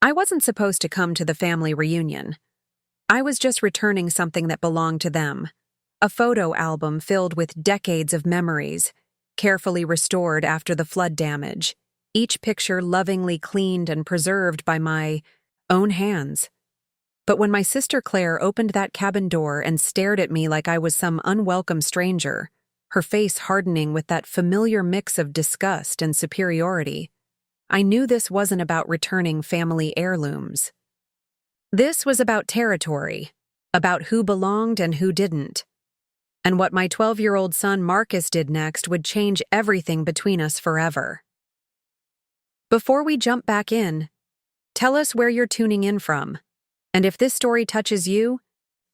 I wasn't supposed to come to the family reunion. I was just returning something that belonged to them. A photo album filled with decades of memories, carefully restored after the flood damage, each picture lovingly cleaned and preserved by my own hands. But when my sister Claire opened that cabin door and stared at me like I was some unwelcome stranger, her face hardening with that familiar mix of disgust and superiority, I knew this wasn't about returning family heirlooms. This was about territory, about who belonged and who didn't. And what my 12-year-old son Marcus did next would change everything between us forever. Before we jump back in, tell us where you're tuning in from. And if this story touches you,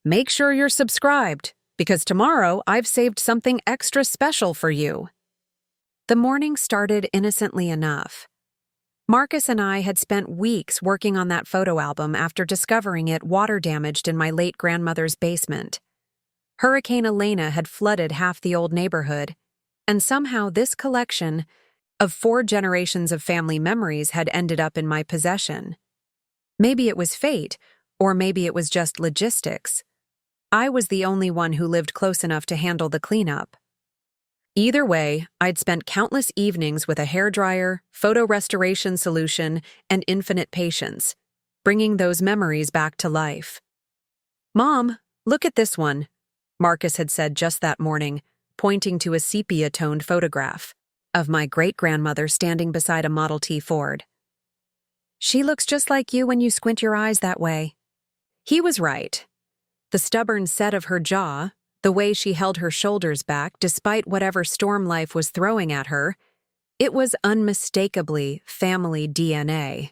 make sure you're subscribed, because tomorrow I've saved something extra special for you. The morning started innocently enough. Marcus and I had spent weeks working on that photo album after discovering it water-damaged in my late grandmother's basement. Hurricane Elena had flooded half the old neighborhood, and somehow this collection of 4 generations of family memories had ended up in my possession. Maybe it was fate, or maybe it was just logistics. I was the only one who lived close enough to handle the cleanup. Either way, I'd spent countless evenings with a hairdryer, photo restoration solution, and infinite patience, bringing those memories back to life. "Mom, look at this one," Marcus had said just that morning, pointing to a sepia-toned photograph of my great-grandmother standing beside a Model T Ford. "She looks just like you when you squint your eyes that way." He was right. The stubborn set of her jaw, the way she held her shoulders back despite whatever storm life was throwing at her, it was unmistakably family DNA.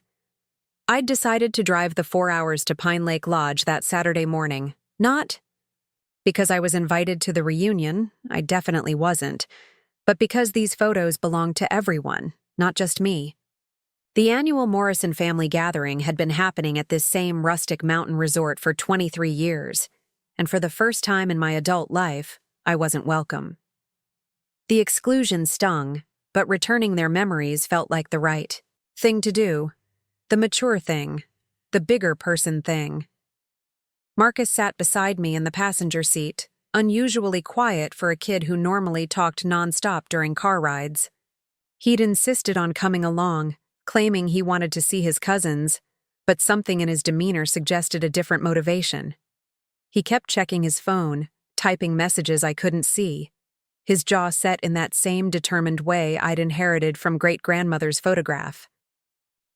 I'd decided to drive the 4 hours to Pine Lake Lodge that Saturday morning, not because I was invited to the reunion, I definitely wasn't, but because these photos belonged to everyone, not just me. The annual Morrison family gathering had been happening at this same rustic mountain resort for 23 years, and for the first time in my adult life, I wasn't welcome. The exclusion stung, but returning their memories felt like the right thing to do, the mature thing, the bigger person thing. Marcus sat beside me in the passenger seat, unusually quiet for a kid who normally talked nonstop during car rides. He'd insisted on coming along, claiming he wanted to see his cousins, but something in his demeanor suggested a different motivation. He kept checking his phone, typing messages I couldn't see, his jaw set in that same determined way I'd inherited from great-grandmother's photograph.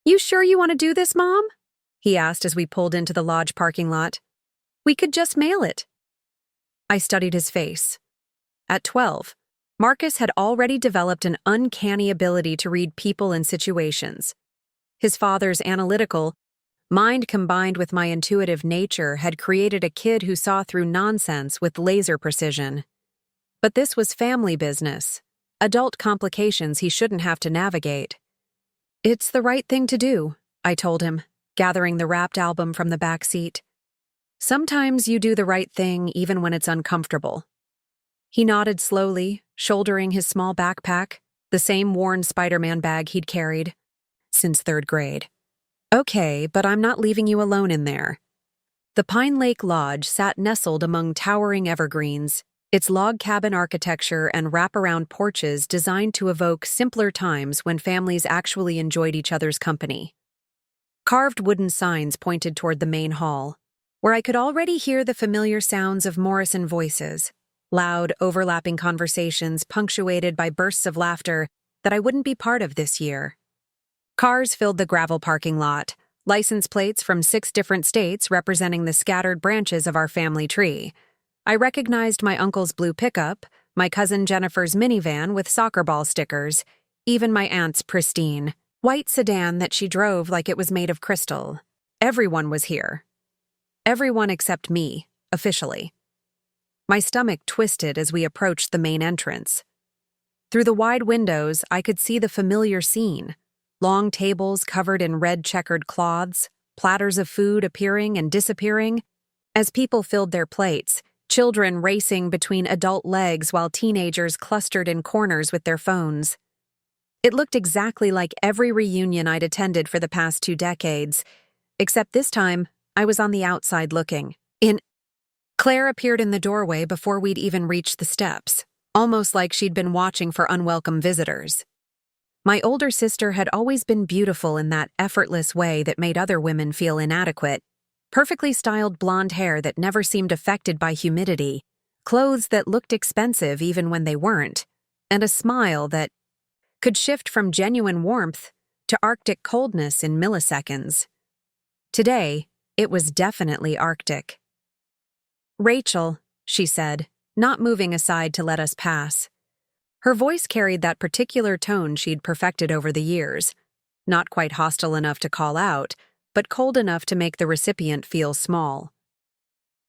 "You sure you want to do this, Mom?" he asked as we pulled into the lodge parking lot. "We could just mail it." I studied his face. At 12, Marcus had already developed an uncanny ability to read people and situations. His father's analytical mind combined with my intuitive nature had created a kid who saw through nonsense with laser precision. But this was family business, adult complications he shouldn't have to navigate. "It's the right thing to do," I told him, gathering the wrapped album from the back seat. "Sometimes you do the right thing even when it's uncomfortable." He nodded slowly, shouldering his small backpack, the same worn Spider-Man bag he'd carried since 3rd grade. "Okay, but I'm not leaving you alone in there." The Pine Lake Lodge sat nestled among towering evergreens, its log cabin architecture and wraparound porches designed to evoke simpler times when families actually enjoyed each other's company. Carved wooden signs pointed toward the main hall, where I could already hear the familiar sounds of Morrison voices, loud, overlapping conversations punctuated by bursts of laughter that I wouldn't be part of this year. Cars filled the gravel parking lot, license plates from 6 different states representing the scattered branches of our family tree. I recognized my uncle's blue pickup, my cousin Jennifer's minivan with soccer ball stickers, even my aunt's pristine, white sedan that she drove like it was made of crystal. Everyone was here. Everyone except me, officially. My stomach twisted as we approached the main entrance. Through the wide windows, I could see the familiar scene. Long tables covered in red checkered cloths, platters of food appearing and disappearing. As people filled their plates, children racing between adult legs while teenagers clustered in corners with their phones. It looked exactly like every reunion I'd attended for the past 2 decades, Except this time, I was on the outside looking. Claire appeared in the doorway before we'd even reached the steps, almost like she'd been watching for unwelcome visitors. My older sister had always been beautiful in that effortless way that made other women feel inadequate. Perfectly styled blonde hair that never seemed affected by humidity, clothes that looked expensive even when they weren't, and a smile that could shift from genuine warmth to Arctic coldness in milliseconds. Today, it was definitely Arctic. "Rachel," she said, not moving aside to let us pass. Her voice carried that particular tone she'd perfected over the years, not quite hostile enough to call out, but cold enough to make the recipient feel small.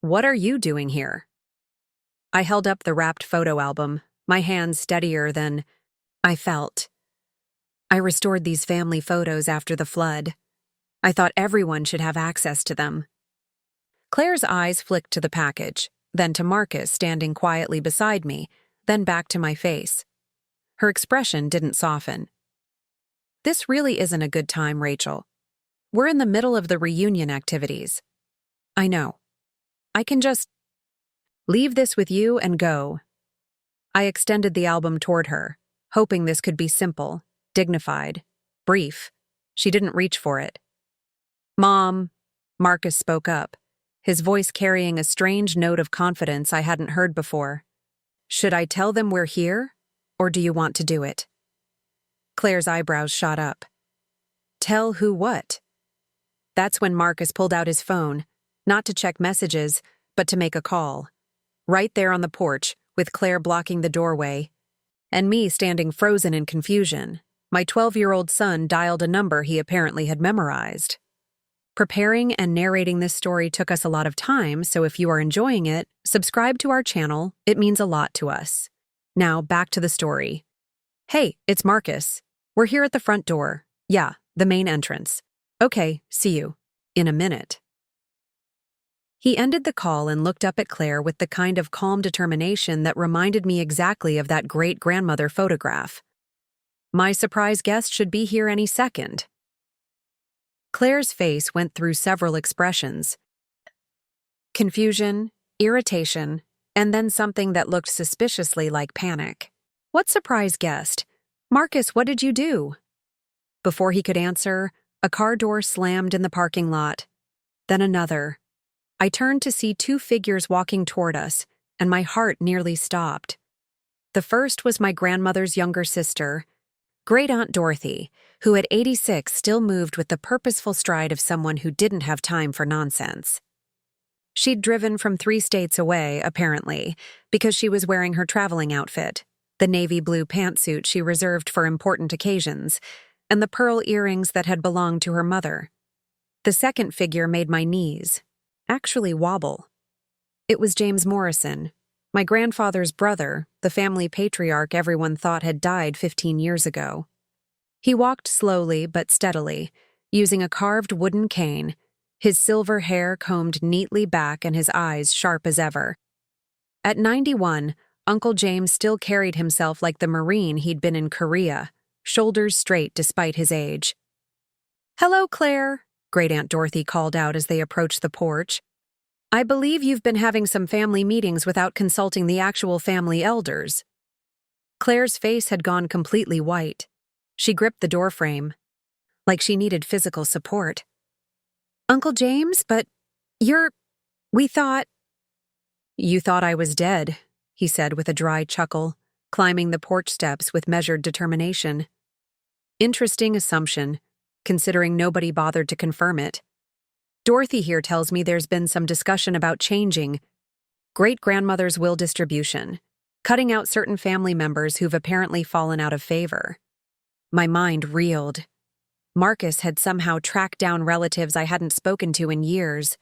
"What are you doing here?" I held up the wrapped photo album, my hands steadier than I felt. "I restored these family photos after the flood. I thought everyone should have access to them." Claire's eyes flicked to the package, then to Marcus standing quietly beside me, then back to my face. Her expression didn't soften. "This really isn't a good time, Rachel. We're in the middle of the reunion activities. I know. I can just leave this with you and go." I extended the album toward her, hoping this could be simple, dignified, brief. She didn't reach for it. "Mom," Marcus spoke up, his voice carrying a strange note of confidence I hadn't heard before. "Should I tell them we're here, or do you want to do it?" Claire's eyebrows shot up. "Tell who what?" That's when Marcus pulled out his phone, not to check messages, but to make a call. Right there on the porch, with Claire blocking the doorway, and me standing frozen in confusion, my 12-year-old son dialed a number he apparently had memorized. Preparing and narrating this story took us a lot of time, so if you are enjoying it, subscribe to our channel. It means a lot to us. Now, back to the story. "Hey, it's Marcus. We're here at the front door. Yeah, the main entrance. Okay, see you. In a minute." He ended the call and looked up at Claire with the kind of calm determination that reminded me exactly of that great-grandmother photograph. My surprise guest should be here any second. Claire's face went through several expressions. Confusion, irritation, and then something that looked suspiciously like panic. "What surprise guest? Marcus, what did you do?" Before he could answer, a car door slammed in the parking lot. Then another. I turned to see two figures walking toward us, and my heart nearly stopped. The first was my grandmother's younger sister, Great Aunt Dorothy, who at 86 still moved with the purposeful stride of someone who didn't have time for nonsense. She'd driven from 3 states away, apparently, because she was wearing her traveling outfit, the navy blue pantsuit she reserved for important occasions, and the pearl earrings that had belonged to her mother. The second figure made my knees actually wobble. It was James Morrison, my grandfather's brother, the family patriarch everyone thought had died 15 years ago. He walked slowly but steadily, using a carved wooden cane, his silver hair combed neatly back and his eyes sharp as ever. At 91, Uncle James still carried himself like the Marine he'd been in Korea, shoulders straight despite his age. "Hello, Claire," Great Aunt Dorothy called out as they approached the porch. "I believe you've been having some family meetings without consulting the actual family elders." Claire's face had gone completely white. She gripped the doorframe, like she needed physical support. "Uncle James, but we thought—" "You thought I was dead," he said with a dry chuckle, climbing the porch steps with measured determination. Interesting assumption, considering nobody bothered to confirm it. "Dorothy here tells me there's been some discussion about changing great-grandmother's will distribution, cutting out certain family members who've apparently fallen out of favor." My mind reeled. Marcus had somehow tracked down relatives I hadn't spoken to in years,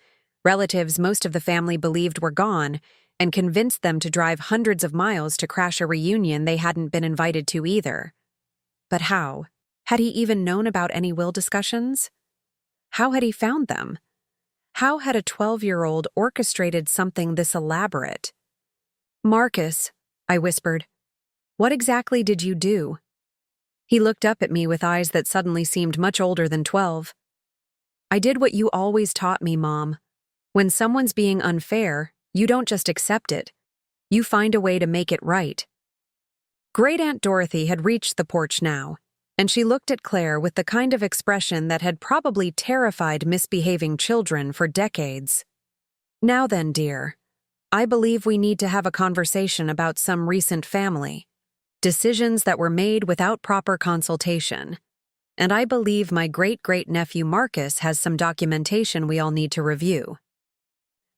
relatives most of the family believed were gone, and convinced them to drive hundreds of miles to crash a reunion they hadn't been invited to either. But how? Had he even known about any will discussions? How had he found them? How had a 12-year-old orchestrated something this elaborate? "Marcus," I whispered, "what exactly did you do?" He looked up at me with eyes that suddenly seemed much older than 12. I did what you always taught me, Mom. When someone's being unfair, you don't just accept it. You find a way to make it right. Great Aunt Dorothy had reached the porch now, and she looked at Claire with the kind of expression that had probably terrified misbehaving children for decades. Now then, dear, I believe we need to have a conversation about some recent family decisions that were made without proper consultation. And I believe my great-great-nephew Marcus has some documentation we all need to review.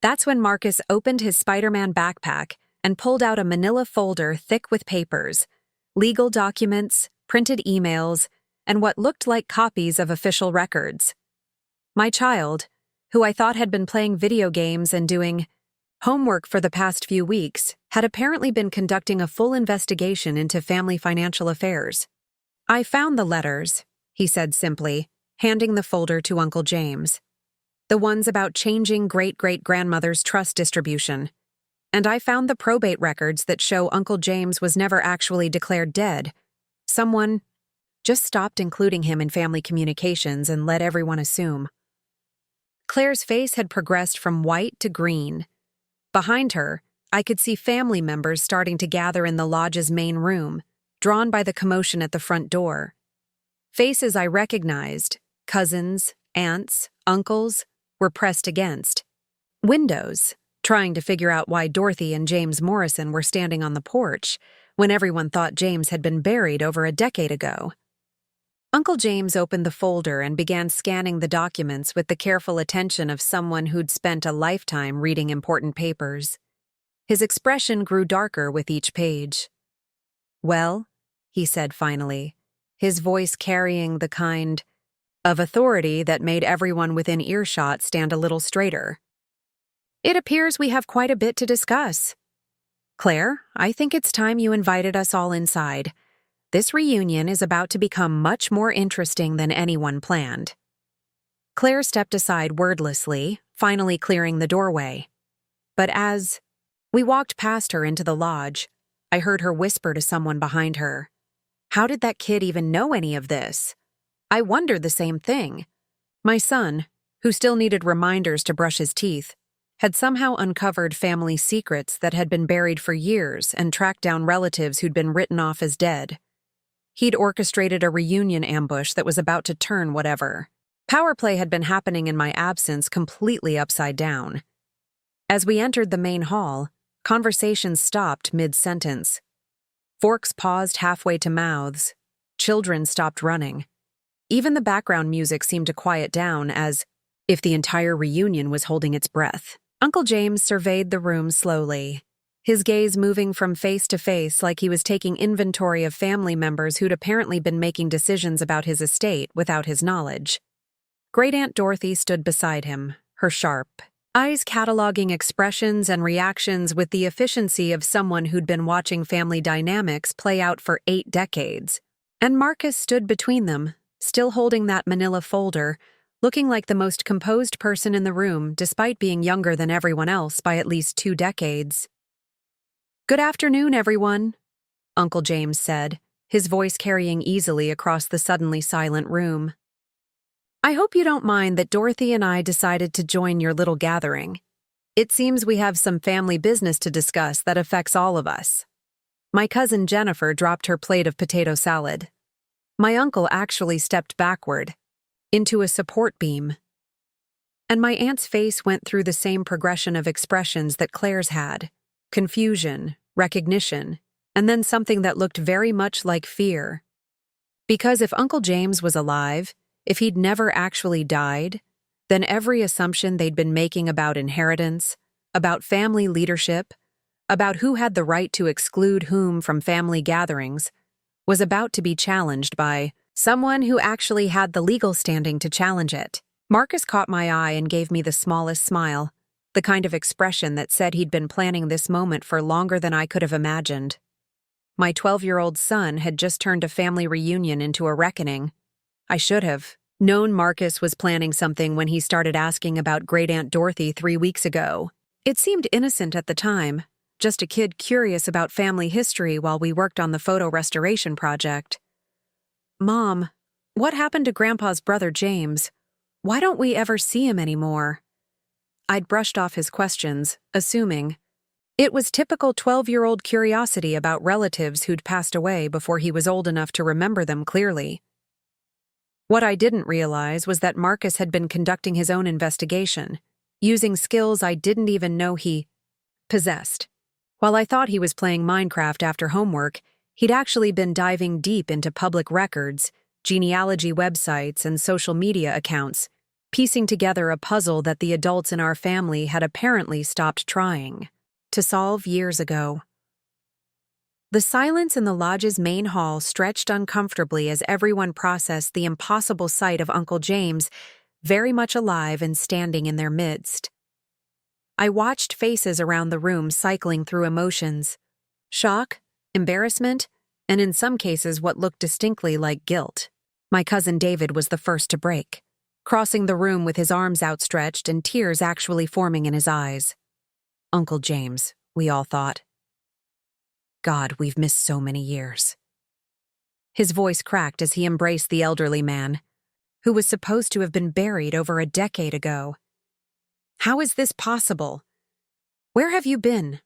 That's when Marcus opened his Spider-Man backpack and pulled out a manila folder thick with papers, legal documents, printed emails, and what looked like copies of official records. My child, who I thought had been playing video games and doing homework for the past few weeks, had apparently been conducting a full investigation into family financial affairs. I found the letters, he said simply, handing the folder to Uncle James. The ones about changing great-great-grandmother's trust distribution. And I found the probate records that show Uncle James was never actually declared dead. Someone just stopped including him in family communications and let everyone assume. Claire's face had progressed from white to green. Behind her, I could see family members starting to gather in the lodge's main room, drawn by the commotion at the front door. Faces I recognized, cousins, aunts, uncles, were pressed against. Windows, trying to figure out why Dorothy and James Morrison were standing on the porch when everyone thought James had been buried over a decade ago. Uncle James opened the folder and began scanning the documents with the careful attention of someone who'd spent a lifetime reading important papers. His expression grew darker with each page. "Well," he said finally, his voice carrying the kind of authority that made everyone within earshot stand a little straighter. "It appears we have quite a bit to discuss. Claire, I think it's time you invited us all inside. This reunion is about to become much more interesting than anyone planned." Claire stepped aside wordlessly, finally clearing the doorway. But as we walked past her into the lodge, I heard her whisper to someone behind her, "How did that kid even know any of this?" I wondered the same thing. My son, who still needed reminders to brush his teeth, had somehow uncovered family secrets that had been buried for years and tracked down relatives who'd been written off as dead. He'd orchestrated a reunion ambush that was about to turn whatever power play had been happening in my absence completely upside down. As we entered the main hall, conversations stopped mid-sentence. Forks paused halfway to mouths. Children stopped running. Even the background music seemed to quiet down as if the entire reunion was holding its breath. Uncle James surveyed the room slowly, his gaze moving from face to face like he was taking inventory of family members who'd apparently been making decisions about his estate without his knowledge. Great Aunt Dorothy stood beside him, her sharp eyes cataloging expressions and reactions with the efficiency of someone who'd been watching family dynamics play out for 8 decades. And Marcus stood between them, still holding that manila folder, looking like the most composed person in the room despite being younger than everyone else by at least 2 decades. "Good afternoon, everyone," Uncle James said, his voice carrying easily across the suddenly silent room. "I hope you don't mind that Dorothy and I decided to join your little gathering. It seems we have some family business to discuss that affects all of us." My cousin Jennifer dropped her plate of potato salad. My uncle actually stepped backward, into a support beam. And my aunt's face went through the same progression of expressions that Claire's had: confusion, recognition, and then something that looked very much like fear. Because if Uncle James was alive, if he'd never actually died, then every assumption they'd been making about inheritance, about family leadership, about who had the right to exclude whom from family gatherings, was about to be challenged by someone who actually had the legal standing to challenge it. Marcus caught my eye and gave me the smallest smile, the kind of expression that said he'd been planning this moment for longer than I could have imagined. My 12-year-old son had just turned a family reunion into a reckoning. I should have known Marcus was planning something when he started asking about Great Aunt Dorothy 3 weeks ago. It seemed innocent at the time, just a kid curious about family history while we worked on the photo restoration project. "Mom, what happened to Grandpa's brother James? Why don't we ever see him anymore? I'd brushed off his questions, assuming. It was typical 12-year-old curiosity about relatives who'd passed away before he was old enough to remember them clearly. What I didn't realize was that Marcus had been conducting his own investigation, using skills I didn't even know he possessed. While I thought he was playing Minecraft after homework, he'd actually been diving deep into public records, genealogy websites, and social media accounts, piecing together a puzzle that the adults in our family had apparently stopped trying to solve years ago. The silence in the lodge's main hall stretched uncomfortably as everyone processed the impossible sight of Uncle James, very much alive and standing in their midst. I watched faces around the room cycling through emotions: shock, embarrassment, and in some cases what looked distinctly like guilt. My cousin David was the first to break, crossing the room with his arms outstretched and tears actually forming in his eyes. Uncle James, we all thought. God, we've missed so many years. His voice cracked as he embraced the elderly man, who was supposed to have been buried over a decade ago. How is this possible? Where have you been?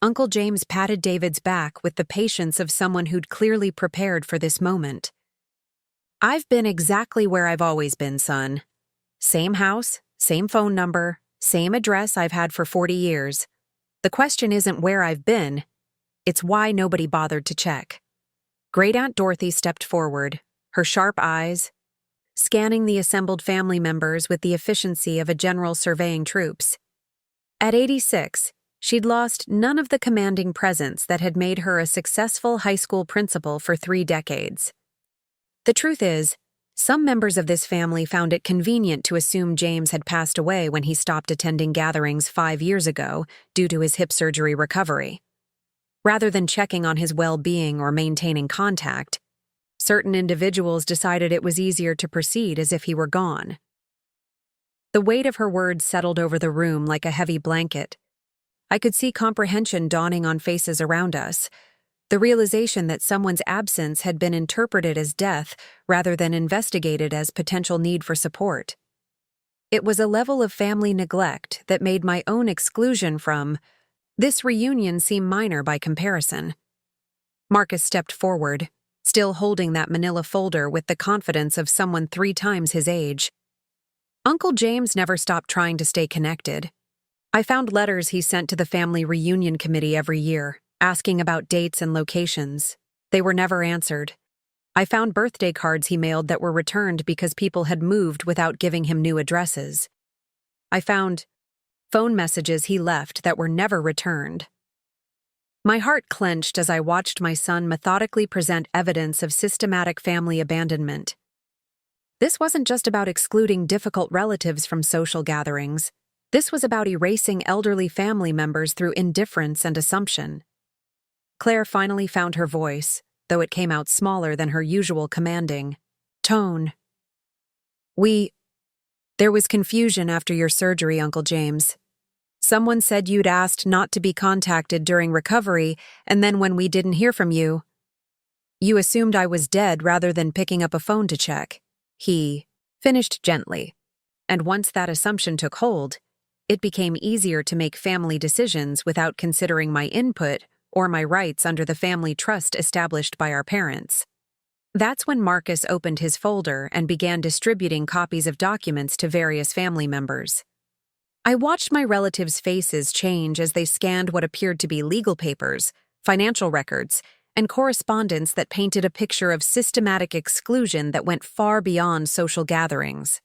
Uncle James patted David's back with the patience of someone who'd clearly prepared for this moment. I've been exactly where I've always been, son. Same house, same phone number, same address I've had for 40 years. The question isn't where I've been, it's why nobody bothered to check. Great Aunt Dorothy stepped forward, her sharp eyes scanning the assembled family members with the efficiency of a general surveying troops. At 86, she'd lost none of the commanding presence that had made her a successful high school principal for 3 decades. The truth is, some members of this family found it convenient to assume James had passed away when he stopped attending gatherings 5 years ago due to his hip surgery recovery. Rather than checking on his well-being or maintaining contact, certain individuals decided it was easier to proceed as if he were gone. The weight of her words settled over the room like a heavy blanket. I could see comprehension dawning on faces around us, the realization that someone's absence had been interpreted as death rather than investigated as potential need for support. It was a level of family neglect that made my own exclusion from this reunion seem minor by comparison. Marcus stepped forward, still holding that manila folder with the confidence of someone 3 times his age. Uncle James never stopped trying to stay connected. I found letters he sent to the family reunion committee every year, asking about dates and locations. They were never answered. I found birthday cards he mailed that were returned because people had moved without giving him new addresses. I found phone messages he left that were never returned. My heart clenched as I watched my son methodically present evidence of systematic family abandonment. This wasn't just about excluding difficult relatives from social gatherings. This was about erasing elderly family members through indifference and assumption. Claire finally found her voice, though it came out smaller than her usual commanding tone. There was confusion after your surgery, Uncle James. Someone said you'd asked not to be contacted during recovery, and then when we didn't hear from you, you assumed I was dead rather than picking up a phone to check. He finished gently, and once that assumption took hold, it became easier to make family decisions without considering my input or my rights under the family trust established by our parents. That's when Marcus opened his folder and began distributing copies of documents to various family members. I watched my relatives' faces change as they scanned what appeared to be legal papers, financial records, and correspondence that painted a picture of systematic exclusion that went far beyond social gatherings.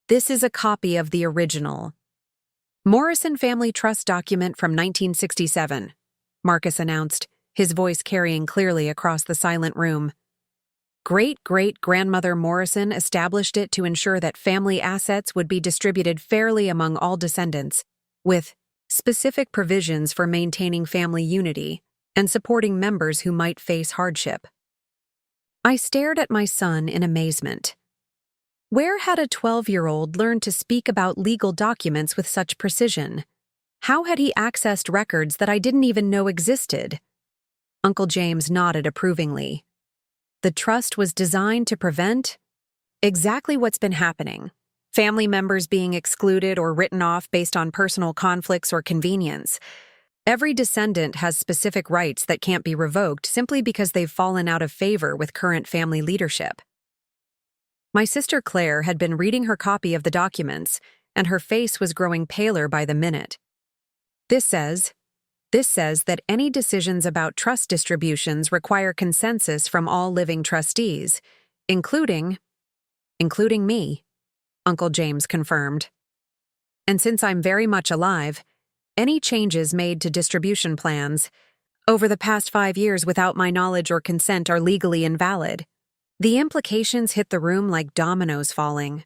This is a copy of the original Morrison Family Trust document from 1967. Marcus announced, his voice carrying clearly across the silent room. Great-great-grandmother Morrison established it to ensure that family assets would be distributed fairly among all descendants, with specific provisions for maintaining family unity and supporting members who might face hardship. I stared at my son in amazement. Where had a 12-year-old learned to speak about legal documents with such precision? How had he accessed records that I didn't even know existed? Uncle James nodded approvingly. The trust was designed to prevent Exactly what's been happening. Family members being excluded or written off based on personal conflicts or convenience. Every descendant has specific rights that can't be revoked simply because they've fallen out of favor with current family leadership. My sister Claire had been reading her copy of the documents, and her face was growing paler by the minute. This says that any decisions about trust distributions require consensus from all living trustees, including me, Uncle James confirmed. And since I'm very much alive, any changes made to distribution plans over the past 5 years without my knowledge or consent are legally invalid. The implications hit the room like dominoes falling.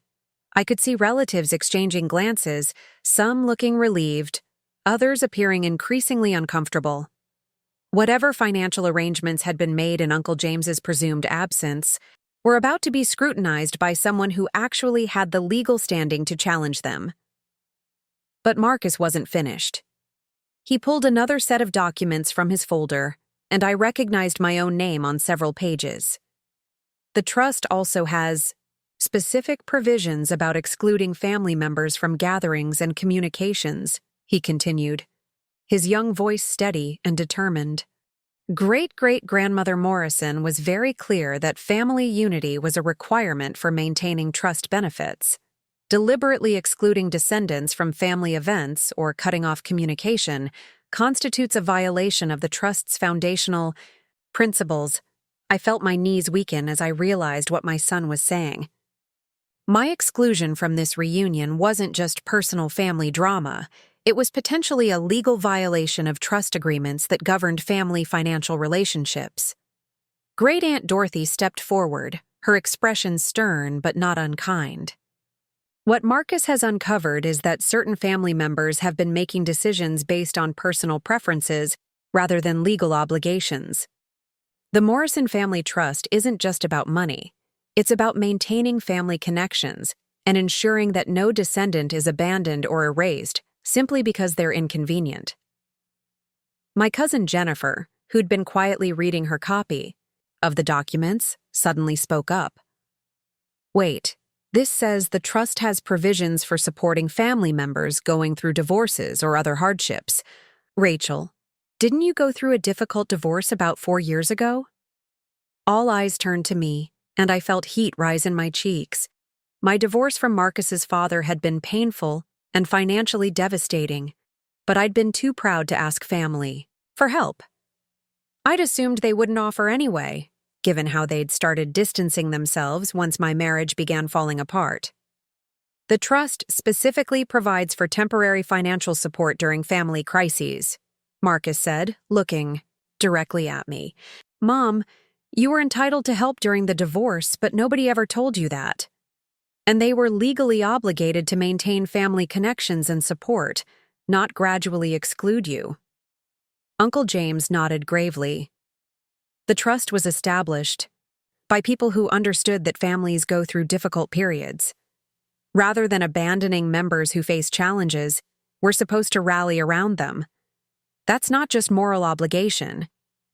I could see relatives exchanging glances, some looking relieved, others appearing increasingly uncomfortable. Whatever financial arrangements had been made in Uncle James's presumed absence were about to be scrutinized by someone who actually had the legal standing to challenge them. But Marcus wasn't finished. He pulled another set of documents from his folder, and I recognized my own name on several pages. The trust also has specific provisions about excluding family members from gatherings and communications, he continued, his young voice steady and determined. Great-great-grandmother Morrison was very clear that family unity was a requirement for maintaining trust benefits. Deliberately excluding descendants from family events or cutting off communication constitutes a violation of the trust's foundational principles. I felt my knees weaken as I realized what my son was saying. My exclusion from this reunion wasn't just personal family drama. It was potentially a legal violation of trust agreements that governed family financial relationships. Great-Aunt Dorothy stepped forward, her expression stern but not unkind. What Marcus has uncovered is that certain family members have been making decisions based on personal preferences rather than legal obligations. The Morrison Family Trust isn't just about money. It's about maintaining family connections and ensuring that no descendant is abandoned or erased simply because they're inconvenient. My cousin Jennifer, who'd been quietly reading her copy of the documents, suddenly spoke up. Wait, this says the trust has provisions for supporting family members going through divorces or other hardships. Rachel, didn't you go through a difficult divorce about 4 years ago? All eyes turned to me, and I felt heat rise in my cheeks. My divorce from Marcus's father had been painful and financially devastating, but I'd been too proud to ask family for help. I'd assumed they wouldn't offer anyway, given how they'd started distancing themselves once my marriage began falling apart. The trust specifically provides for temporary financial support during family crises, Marcus said, looking directly at me. Mom, you were entitled to help during the divorce, but nobody ever told you that. And they were legally obligated to maintain family connections and support, not gradually exclude you. Uncle James nodded gravely. The trust was established by people who understood that families go through difficult periods. Rather than abandoning members who face challenges, we're supposed to rally around them. That's not just moral obligation.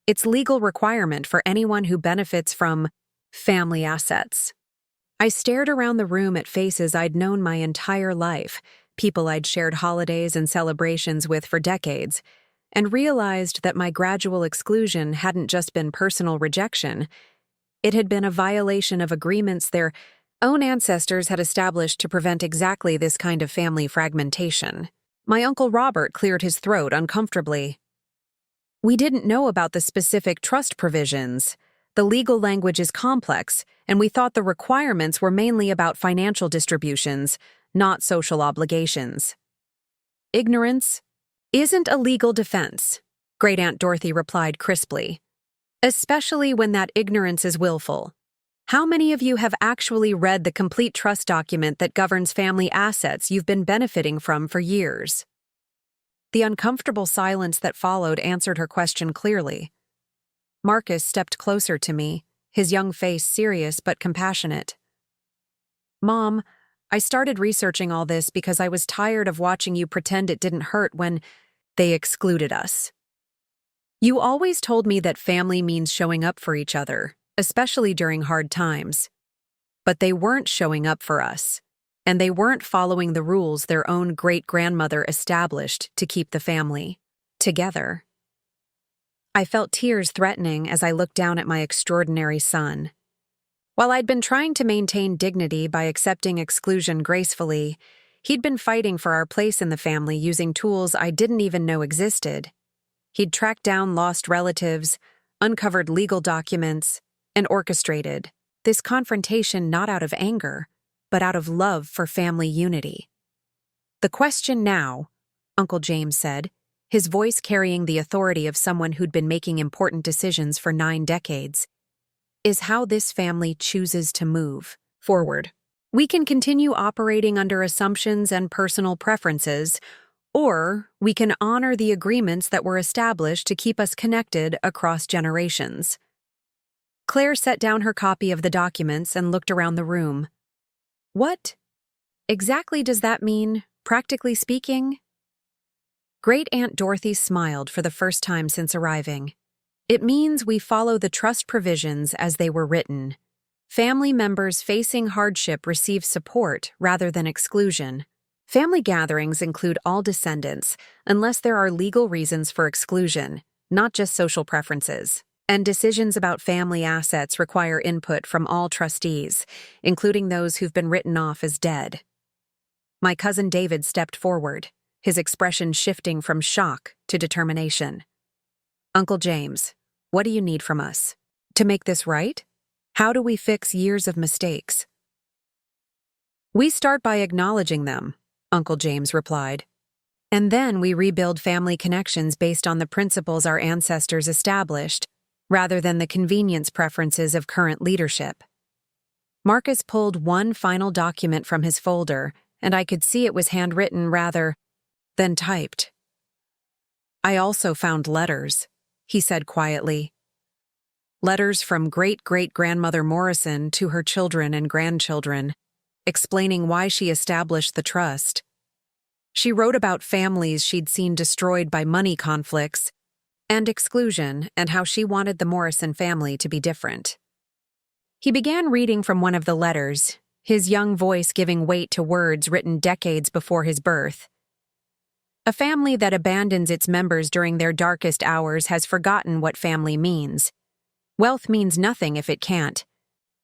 It's legal requirement for anyone who benefits from family assets. I stared around the room at faces I'd known my entire life, people I'd shared holidays and celebrations with for decades, and realized that my gradual exclusion hadn't just been personal rejection. It had been a violation of agreements their own ancestors had established to prevent exactly this kind of family fragmentation. My Uncle Robert cleared his throat uncomfortably. We didn't know about the specific trust provisions. The legal language is complex, and we thought the requirements were mainly about financial distributions, not social obligations. Ignorance isn't a legal defense, Great-Aunt Dorothy replied crisply, especially when that ignorance is willful. How many of you have actually read the complete trust document that governs family assets you've been benefiting from for years? The uncomfortable silence that followed answered her question clearly. Marcus stepped closer to me, his young face serious but compassionate. Mom, I started researching all this because I was tired of watching you pretend it didn't hurt when they excluded us. You always told me that family means showing up for each other, especially during hard times. But they weren't showing up for us, and they weren't following the rules their own great-grandmother established to keep the family together. I felt tears threatening as I looked down at my extraordinary son. While I'd been trying to maintain dignity by accepting exclusion gracefully, he'd been fighting for our place in the family using tools I didn't even know existed. He'd tracked down lost relatives, uncovered legal documents, and orchestrated this confrontation not out of anger, but out of love for family unity. "The question now," Uncle James said, his voice carrying the authority of someone who'd been making important decisions for 9 decades, "is how this family chooses to move forward. We can continue operating under assumptions and personal preferences, or we can honor the agreements that were established to keep us connected across generations." Claire set down her copy of the documents and looked around the room. "What exactly does that mean, practically speaking?" Great-Aunt Dorothy smiled for the first time since arriving. "It means we follow the trust provisions as they were written. Family members facing hardship receive support rather than exclusion. Family gatherings include all descendants, unless there are legal reasons for exclusion, not just social preferences. And decisions about family assets require input from all trustees, including those who've been written off as dead." My cousin David stepped forward, his expression shifting from shock to determination. "Uncle James, what do you need from us? To make this right? How do we fix years of mistakes?" "We start by acknowledging them," Uncle James replied. "And then we rebuild family connections based on the principles our ancestors established, rather than the convenience preferences of current leadership." Marcus pulled one final document from his folder, and I could see it was handwritten rather than typed. "I also found letters," he said quietly. "Letters from great-great-grandmother Morrison to her children and grandchildren, explaining why she established the trust. She wrote about families she'd seen destroyed by money conflicts and exclusion, and how she wanted the Morrison family to be different." He began reading from one of the letters, his young voice giving weight to words written decades before his birth. "A family that abandons its members during their darkest hours has forgotten what family means. Wealth means nothing if it can't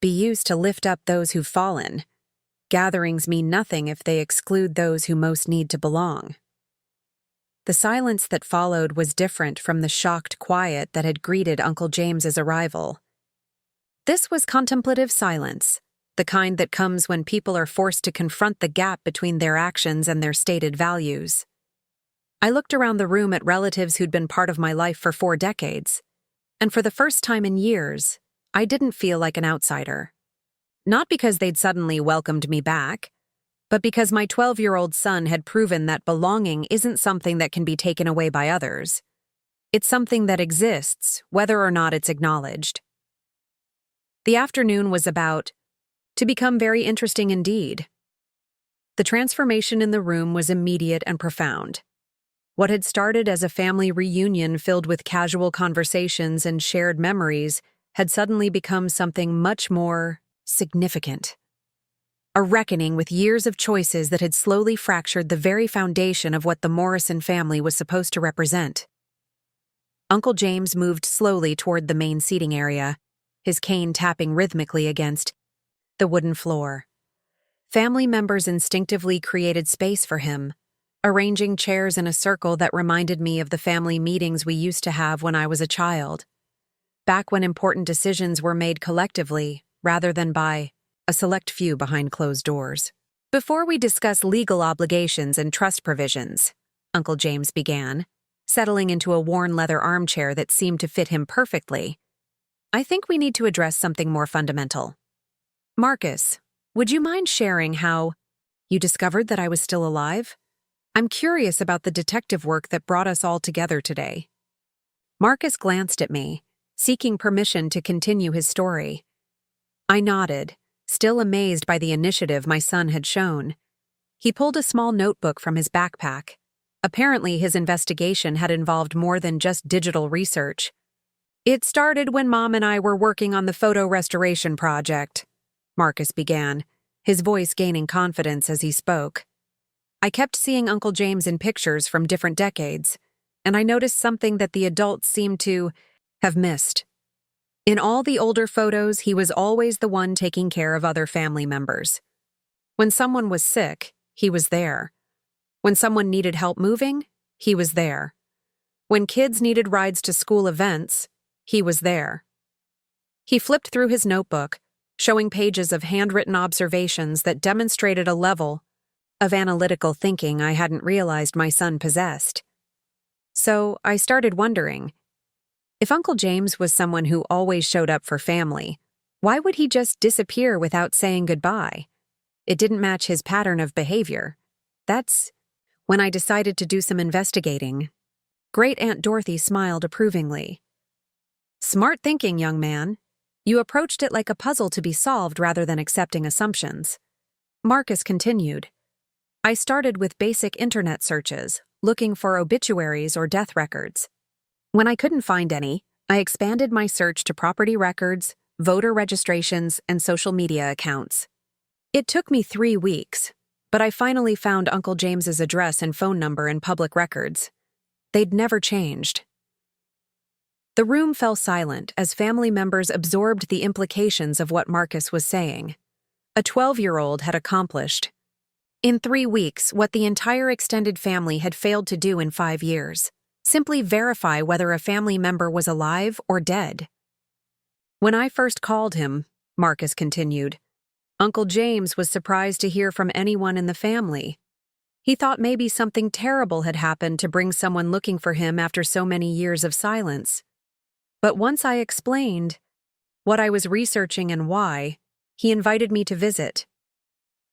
be used to lift up those who've fallen. Gatherings mean nothing if they exclude those who most need to belong." The silence that followed was different from the shocked quiet that had greeted Uncle James's arrival. This was contemplative silence, the kind that comes when people are forced to confront the gap between their actions and their stated values. I looked around the room at relatives who'd been part of my life for 4 decades, and for the first time in years, I didn't feel like an outsider. Not because they'd suddenly welcomed me back, but because my 12-year-old son had proven that belonging isn't something that can be taken away by others. It's something that exists, whether or not it's acknowledged. The afternoon was about to become very interesting indeed. The transformation in the room was immediate and profound. What had started as a family reunion filled with casual conversations and shared memories had suddenly become something much more significant. A reckoning with years of choices that had slowly fractured the very foundation of what the Morrison family was supposed to represent. Uncle James moved slowly toward the main seating area, his cane tapping rhythmically against the wooden floor. Family members instinctively created space for him, arranging chairs in a circle that reminded me of the family meetings we used to have when I was a child, back when important decisions were made collectively rather than by a select few behind closed doors. "Before we discuss legal obligations and trust provisions," Uncle James began, settling into a worn leather armchair that seemed to fit him perfectly, "I think we need to address something more fundamental. Marcus, would you mind sharing how you discovered that I was still alive? I'm curious about the detective work that brought us all together today." Marcus glanced at me, seeking permission to continue his story. I nodded, still amazed by the initiative my son had shown. He pulled a small notebook from his backpack. Apparently, his investigation had involved more than just digital research. "It started when Mom and I were working on the photo restoration project," Marcus began, his voice gaining confidence as he spoke. "I kept seeing Uncle James in pictures from different decades, and I noticed something that the adults seemed to have missed. In all the older photos, he was always the one taking care of other family members. When someone was sick, he was there. When someone needed help moving, he was there. When kids needed rides to school events, he was there." He flipped through his notebook, showing pages of handwritten observations that demonstrated a level of analytical thinking I hadn't realized my son possessed. So I started wondering, if Uncle James was someone who always showed up for family, why would he just disappear without saying goodbye? It didn't match his pattern of behavior. That's when I decided to do some investigating. Great Aunt Dorothy smiled approvingly. "Smart thinking, young man. You approached it like a puzzle to be solved rather than accepting assumptions." Marcus continued. "I started with basic internet searches, looking for obituaries or death records. When I couldn't find any, I expanded my search to property records, voter registrations, and social media accounts. It took me 3 weeks, but I finally found Uncle James's address and phone number in public records. They'd never changed." The room fell silent as family members absorbed the implications of what Marcus was saying. A 12-year-old had accomplished, in 3 weeks, what the entire extended family had failed to do in 5 years: simply verify whether a family member was alive or dead. "When I first called him," Marcus continued, "Uncle James was surprised to hear from anyone in the family. He thought maybe something terrible had happened to bring someone looking for him after so many years of silence. But once I explained what I was researching and why, he invited me to visit."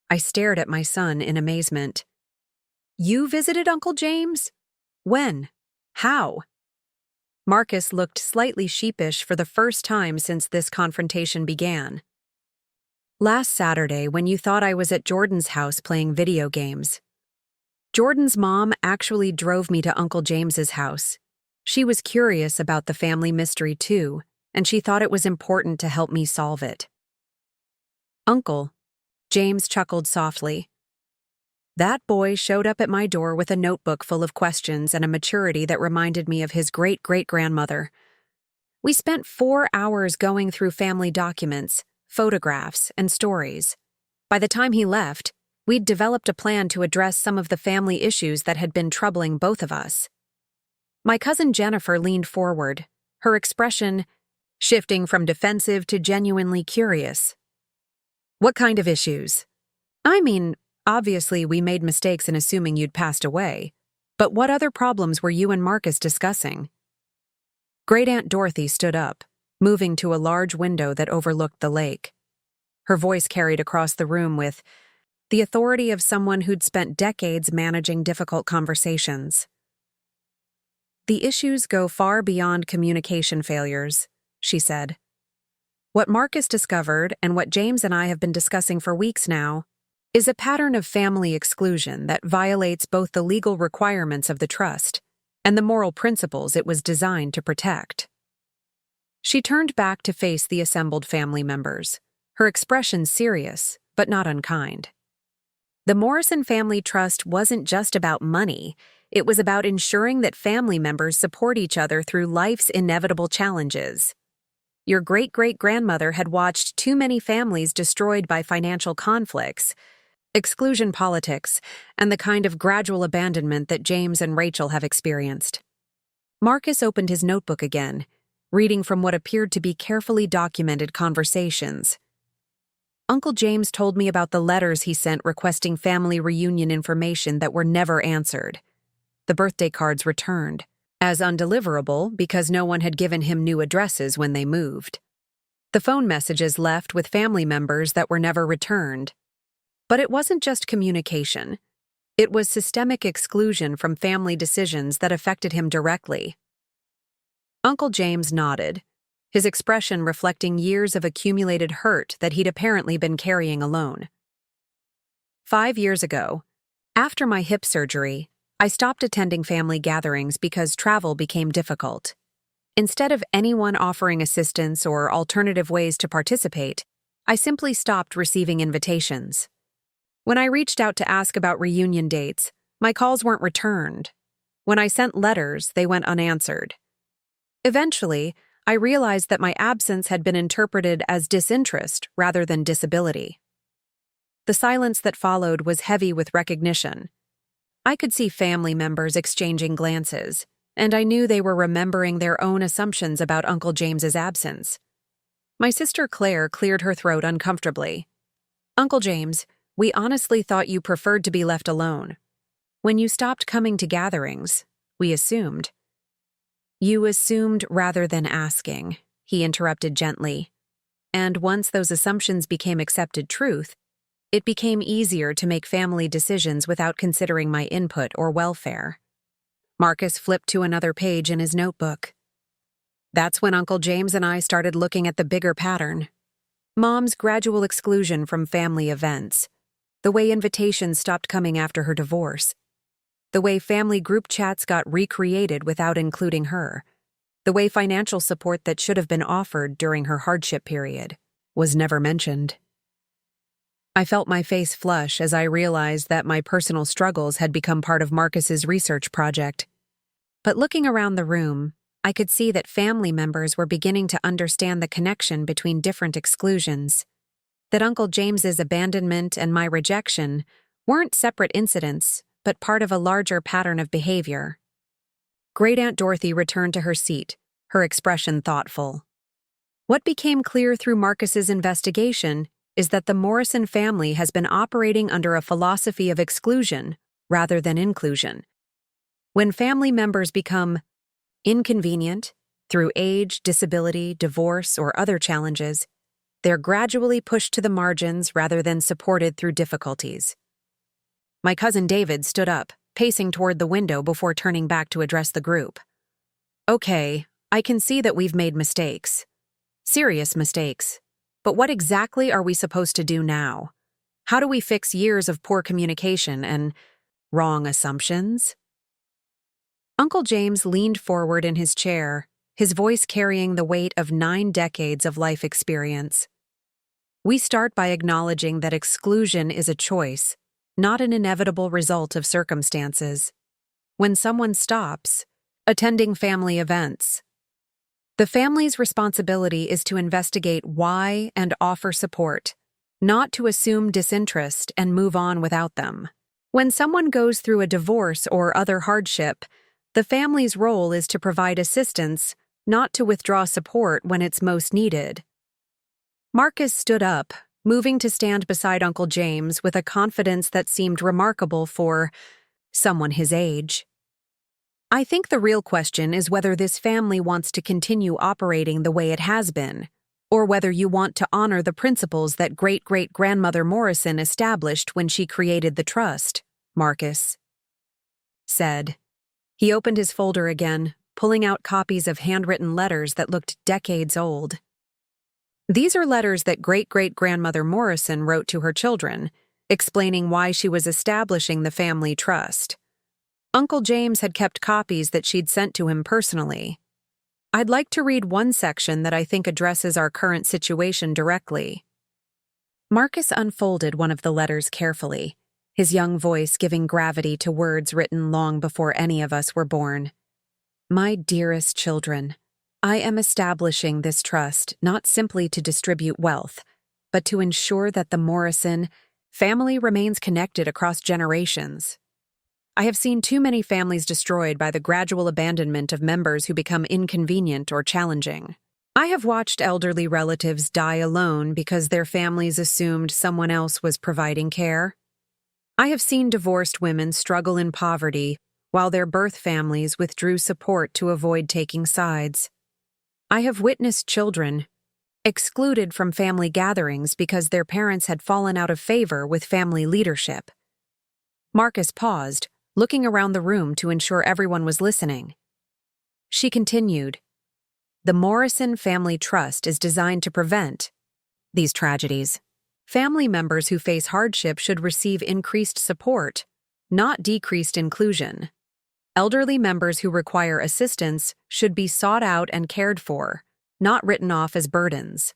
I stared at my son in amazement. "You visited Uncle James? When? How?" Marcus looked slightly sheepish for the first time since this confrontation began. "Last Saturday, when you thought I was at Jordan's house playing video games. Jordan's mom actually drove me to Uncle James's house. She was curious about the family mystery too, and she thought it was important to help me solve it." "Uncle," James chuckled softly. "That boy showed up at my door with a notebook full of questions and a maturity that reminded me of his great-great-grandmother. We spent 4 hours going through family documents, photographs, and stories. By the time he left, we'd developed a plan to address some of the family issues that had been troubling both of us." My cousin Jennifer leaned forward, her expression shifting from defensive to genuinely curious. "What kind of issues?" "I mean, obviously we made mistakes in assuming you'd passed away, but what other problems were you and Marcus discussing?" Great Aunt Dorothy stood up, moving to a large window that overlooked the lake. Her voice carried across the room with the authority of someone who'd spent decades managing difficult conversations. "The issues go far beyond communication failures," she said. "What Marcus discovered, and what James and I have been discussing for weeks now, is a pattern of family exclusion that violates both the legal requirements of the trust and the moral principles it was designed to protect." She turned back to face the assembled family members, her expression serious, but not unkind. The Morrison Family Trust wasn't just about money. It was about ensuring that family members support each other through life's inevitable challenges. Your great-great-grandmother had watched too many families destroyed by financial conflicts, exclusion politics, and the kind of gradual abandonment that James and Rachel have experienced. Marcus opened his notebook again, reading from what appeared to be carefully documented conversations. "Uncle James told me about the letters he sent requesting family reunion information that were never answered. The birthday cards returned, as undeliverable because no one had given him new addresses when they moved. The phone messages left with family members that were never returned. But it wasn't just communication. It was systemic exclusion from family decisions that affected him directly." Uncle James nodded, his expression reflecting years of accumulated hurt that he'd apparently been carrying alone. 5 years ago, after my hip surgery, I stopped attending family gatherings because travel became difficult. Instead of anyone offering assistance or alternative ways to participate, I simply stopped receiving invitations. When I reached out to ask about reunion dates, my calls weren't returned. When I sent letters, they went unanswered. Eventually, I realized that my absence had been interpreted as disinterest rather than disability. The silence that followed was heavy with recognition. I could see family members exchanging glances, and I knew they were remembering their own assumptions about Uncle James's absence. My sister Claire cleared her throat uncomfortably. "Uncle James, we honestly thought you preferred to be left alone. When you stopped coming to gatherings, we assumed." "You assumed rather than asking," he interrupted gently. "And once those assumptions became accepted truth, it became easier to make family decisions without considering my input or welfare." Marcus flipped to another page in his notebook. "That's when Uncle James and I started looking at the bigger pattern. Mom's gradual exclusion from family events, the way invitations stopped coming after her divorce, the way family group chats got recreated without including her, the way financial support that should have been offered during her hardship period was never mentioned." I felt my face flush as I realized that my personal struggles had become part of Marcus's research project. But looking around the room, I could see that family members were beginning to understand the connection between different exclusions, that Uncle James's abandonment and my rejection weren't separate incidents, but part of a larger pattern of behavior. Great Aunt Dorothy returned to her seat, her expression thoughtful. What became clear through Marcus's investigation is that the Morrison family has been operating under a philosophy of exclusion rather than inclusion. When family members become inconvenient through age, disability, divorce, or other challenges, they're gradually pushed to the margins rather than supported through difficulties. My cousin David stood up, pacing toward the window before turning back to address the group. "Okay, I can see that we've made mistakes. Serious mistakes. But what exactly are we supposed to do now? How do we fix years of poor communication and wrong assumptions?" Uncle James leaned forward in his chair, his voice carrying the weight of 9 decades of life experience. "We start by acknowledging that exclusion is a choice, not an inevitable result of circumstances. When someone stops attending family events, the family's responsibility is to investigate why and offer support, not to assume disinterest and move on without them. When someone goes through a divorce or other hardship, the family's role is to provide assistance, not to withdraw support when it's most needed." Marcus stood up, moving to stand beside Uncle James with a confidence that seemed remarkable for someone his age. "I think the real question is whether this family wants to continue operating the way it has been, or whether you want to honor the principles that great-great-grandmother Morrison established when she created the trust," Marcus said. He opened his folder again, pulling out copies of handwritten letters that looked decades old. "These are letters that great-great-grandmother Morrison wrote to her children, explaining why she was establishing the family trust. Uncle James had kept copies that she'd sent to him personally. I'd like to read one section that I think addresses our current situation directly." Marcus unfolded one of the letters carefully, his young voice giving gravity to words written long before any of us were born. "My dearest children, I am establishing this trust not simply to distribute wealth, but to ensure that the Morrison family remains connected across generations. I have seen too many families destroyed by the gradual abandonment of members who become inconvenient or challenging. I have watched elderly relatives die alone because their families assumed someone else was providing care. I have seen divorced women struggle in poverty while their birth families withdrew support to avoid taking sides. I have witnessed children excluded from family gatherings because their parents had fallen out of favor with family leadership." Marcus paused, looking around the room to ensure everyone was listening. She continued, "The Morrison Family Trust is designed to prevent these tragedies. Family members who face hardship should receive increased support, not decreased inclusion. Elderly members who require assistance should be sought out and cared for, not written off as burdens.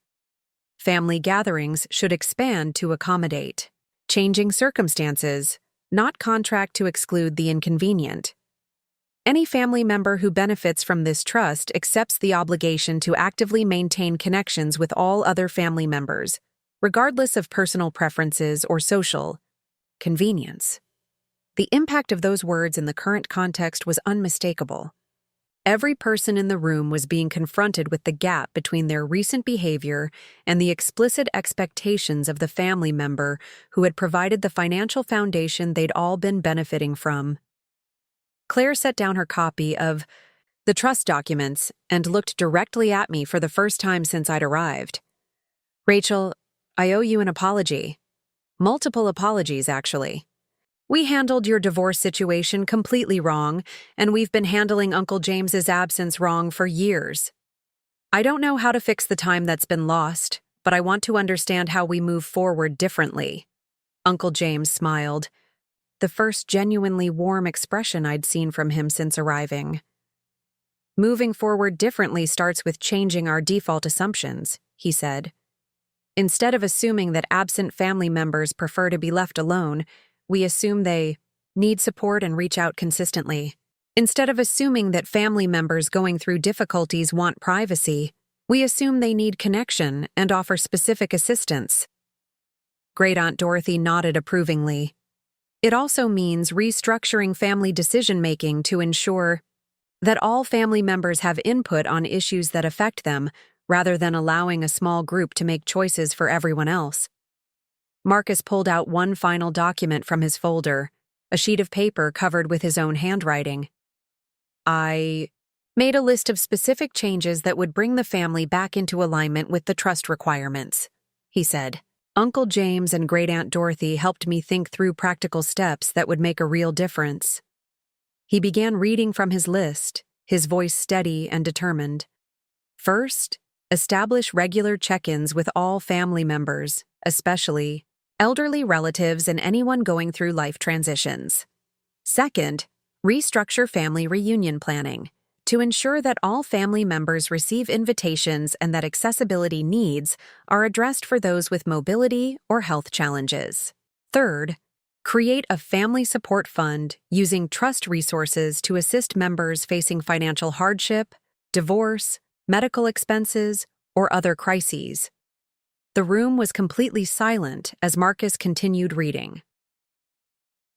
Family gatherings should expand to accommodate changing circumstances, not contract to exclude the inconvenient. Any family member who benefits from this trust accepts the obligation to actively maintain connections with all other family members, regardless of personal preferences or social convenience. The impact of those words in the current context was unmistakable. Every person in the room was being confronted with the gap between their recent behavior and the explicit expectations of the family member who had provided the financial foundation they'd all been benefiting from. Claire set down her copy of the trust documents and looked directly at me for the first time since I'd arrived. "Rachel, I owe you an apology. Multiple apologies, actually. We handled your divorce situation completely wrong, and we've been handling Uncle James's absence wrong for years. I don't know how to fix the time that's been lost, but I want to understand how we move forward differently." Uncle James smiled, the first genuinely warm expression I'd seen from him since arriving. "Moving forward differently starts with changing our default assumptions," he said. "Instead of assuming that absent family members prefer to be left alone, we assume they need support and reach out consistently. Instead of assuming that family members going through difficulties want privacy, we assume they need connection and offer specific assistance." Great Aunt Dorothy nodded approvingly. "It also means restructuring family decision-making to ensure that all family members have input on issues that affect them, rather than allowing a small group to make choices for everyone else." Marcus pulled out one final document from his folder, a sheet of paper covered with his own handwriting. "I made a list of specific changes that would bring the family back into alignment with the trust requirements," he said. "Uncle James and Great Aunt Dorothy helped me think through practical steps that would make a real difference." He began reading from his list, his voice steady and determined. "First, establish regular check-ins with all family members, especially elderly relatives and anyone going through life transitions. Second, restructure family reunion planning to ensure that all family members receive invitations and that accessibility needs are addressed for those with mobility or health challenges. Third, create a family support fund using trust resources to assist members facing financial hardship, divorce, medical expenses, or other crises." The room was completely silent as Marcus continued reading.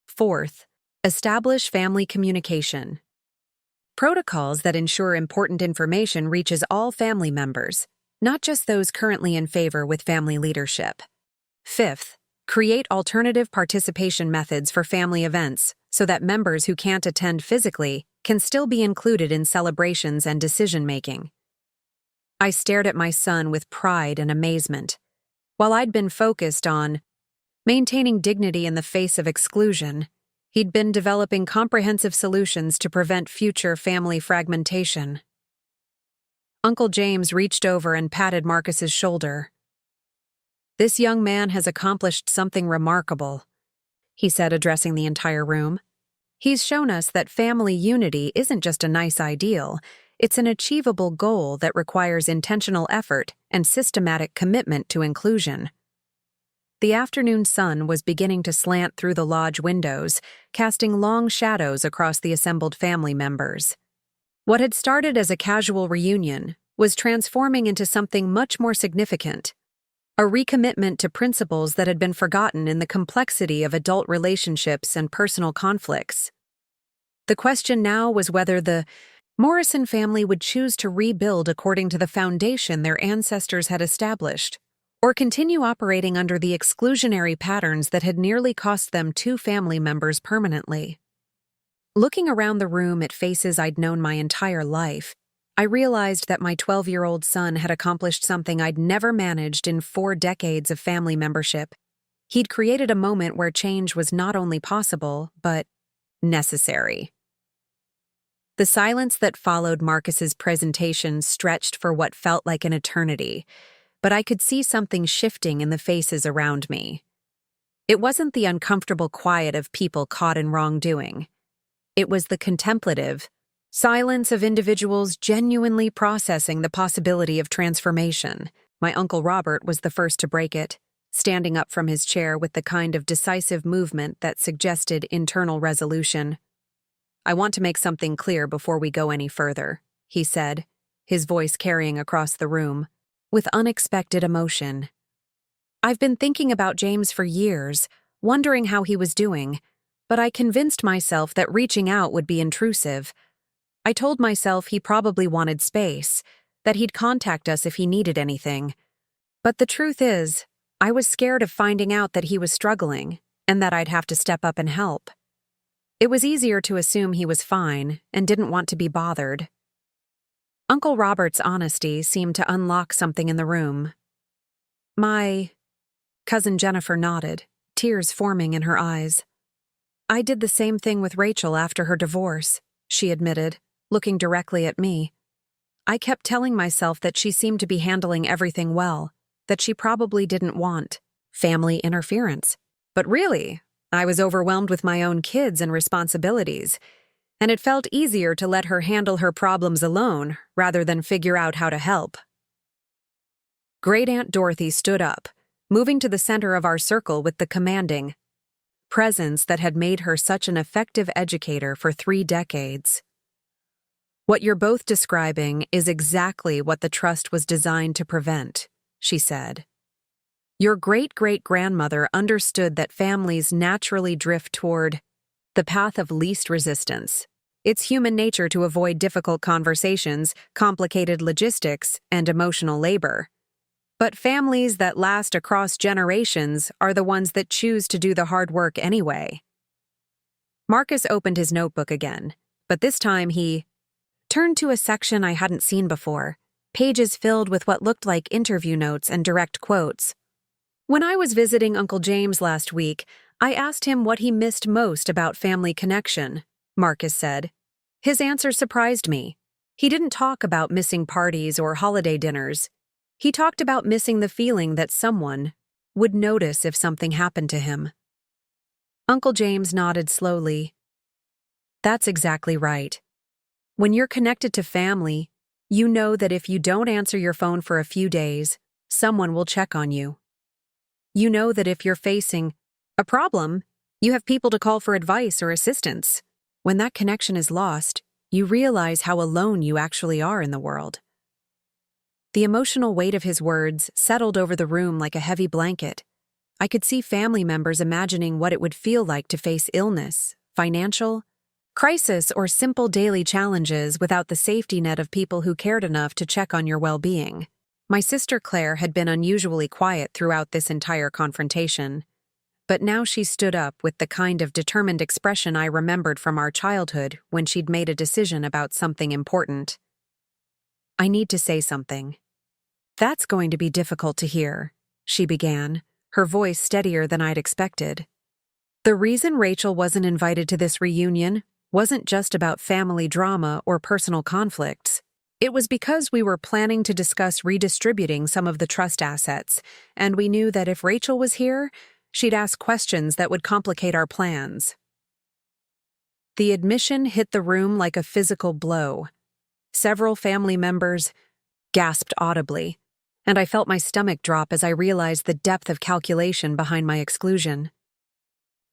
"Fourth, establish family communication. Protocols that ensure important information reaches all family members, not just those currently in favor with family leadership. Fifth, create alternative participation methods for family events so that members who can't attend physically can still be included in celebrations and decision-making." I stared at my son with pride and amazement. While I'd been focused on maintaining dignity in the face of exclusion, he'd been developing comprehensive solutions to prevent future family fragmentation. Uncle James reached over and patted Marcus's shoulder. "This young man has accomplished something remarkable," he said, addressing the entire room. "He's shown us that family unity isn't just a nice ideal, it's an achievable goal that requires intentional effort and systematic commitment to inclusion." The afternoon sun was beginning to slant through the lodge windows, casting long shadows across the assembled family members. What had started as a casual reunion was transforming into something much more significant, a recommitment to principles that had been forgotten in the complexity of adult relationships and personal conflicts. The question now was whether the Morrison family would choose to rebuild according to the foundation their ancestors had established, or continue operating under the exclusionary patterns that had nearly cost them 2 family members permanently. Looking around the room at faces I'd known my entire life, I realized that my 12-year-old son had accomplished something I'd never managed in 4 decades of family membership. He'd created a moment where change was not only possible, but necessary. The silence that followed Marcus's presentation stretched for what felt like an eternity, but I could see something shifting in the faces around me. It wasn't the uncomfortable quiet of people caught in wrongdoing. It was the contemplative silence of individuals genuinely processing the possibility of transformation. My Uncle Robert was the first to break it, standing up from his chair with the kind of decisive movement that suggested internal resolution. "I want to make something clear before we go any further," he said, his voice carrying across the room, with unexpected emotion. "I've been thinking about James for years, wondering how he was doing, but I convinced myself that reaching out would be intrusive. I told myself he probably wanted space, that he'd contact us if he needed anything. But the truth is, I was scared of finding out that he was struggling, and that I'd have to step up and help. It was easier to assume he was fine and didn't want to be bothered." Uncle Robert's honesty seemed to unlock something in the room. My cousin Jennifer nodded, tears forming in her eyes. "I did the same thing with Rachel after her divorce," she admitted, looking directly at me. "I kept telling myself that she seemed to be handling everything well, that she probably didn't want family interference. But really, I was overwhelmed with my own kids and responsibilities, and it felt easier to let her handle her problems alone rather than figure out how to help." Great Aunt Dorothy stood up, moving to the center of our circle with the commanding presence that had made her such an effective educator for 3 decades. "What you're both describing is exactly what the trust was designed to prevent," she said. "Your great-great-grandmother understood that families naturally drift toward the path of least resistance. It's human nature to avoid difficult conversations, complicated logistics, and emotional labor. But families that last across generations are the ones that choose to do the hard work anyway." Marcus opened his notebook again, but this time he turned to a section I hadn't seen before, pages filled with what looked like interview notes and direct quotes. "When I was visiting Uncle James last week, I asked him what he missed most about family connection," Marcus said. "His answer surprised me. He didn't talk about missing parties or holiday dinners. He talked about missing the feeling that someone would notice if something happened to him." Uncle James nodded slowly. "That's exactly right. When you're connected to family, you know that if you don't answer your phone for a few days, someone will check on you. You know that if you're facing a problem, you have people to call for advice or assistance. When that connection is lost, you realize how alone you actually are in the world." The emotional weight of his words settled over the room like a heavy blanket. I could see family members imagining what it would feel like to face illness, financial crisis, or simple daily challenges without the safety net of people who cared enough to check on your well-being. My sister Claire had been unusually quiet throughout this entire confrontation, but now she stood up with the kind of determined expression I remembered from our childhood when she'd made a decision about something important. "I need to say something. That's going to be difficult to hear," she began, her voice steadier than I'd expected. "The reason Rachel wasn't invited to this reunion wasn't just about family drama or personal conflicts. It was because we were planning to discuss redistributing some of the trust assets, and we knew that if Rachel was here, she'd ask questions that would complicate our plans." The admission hit the room like a physical blow. Several family members gasped audibly, and I felt my stomach drop as I realized the depth of calculation behind my exclusion.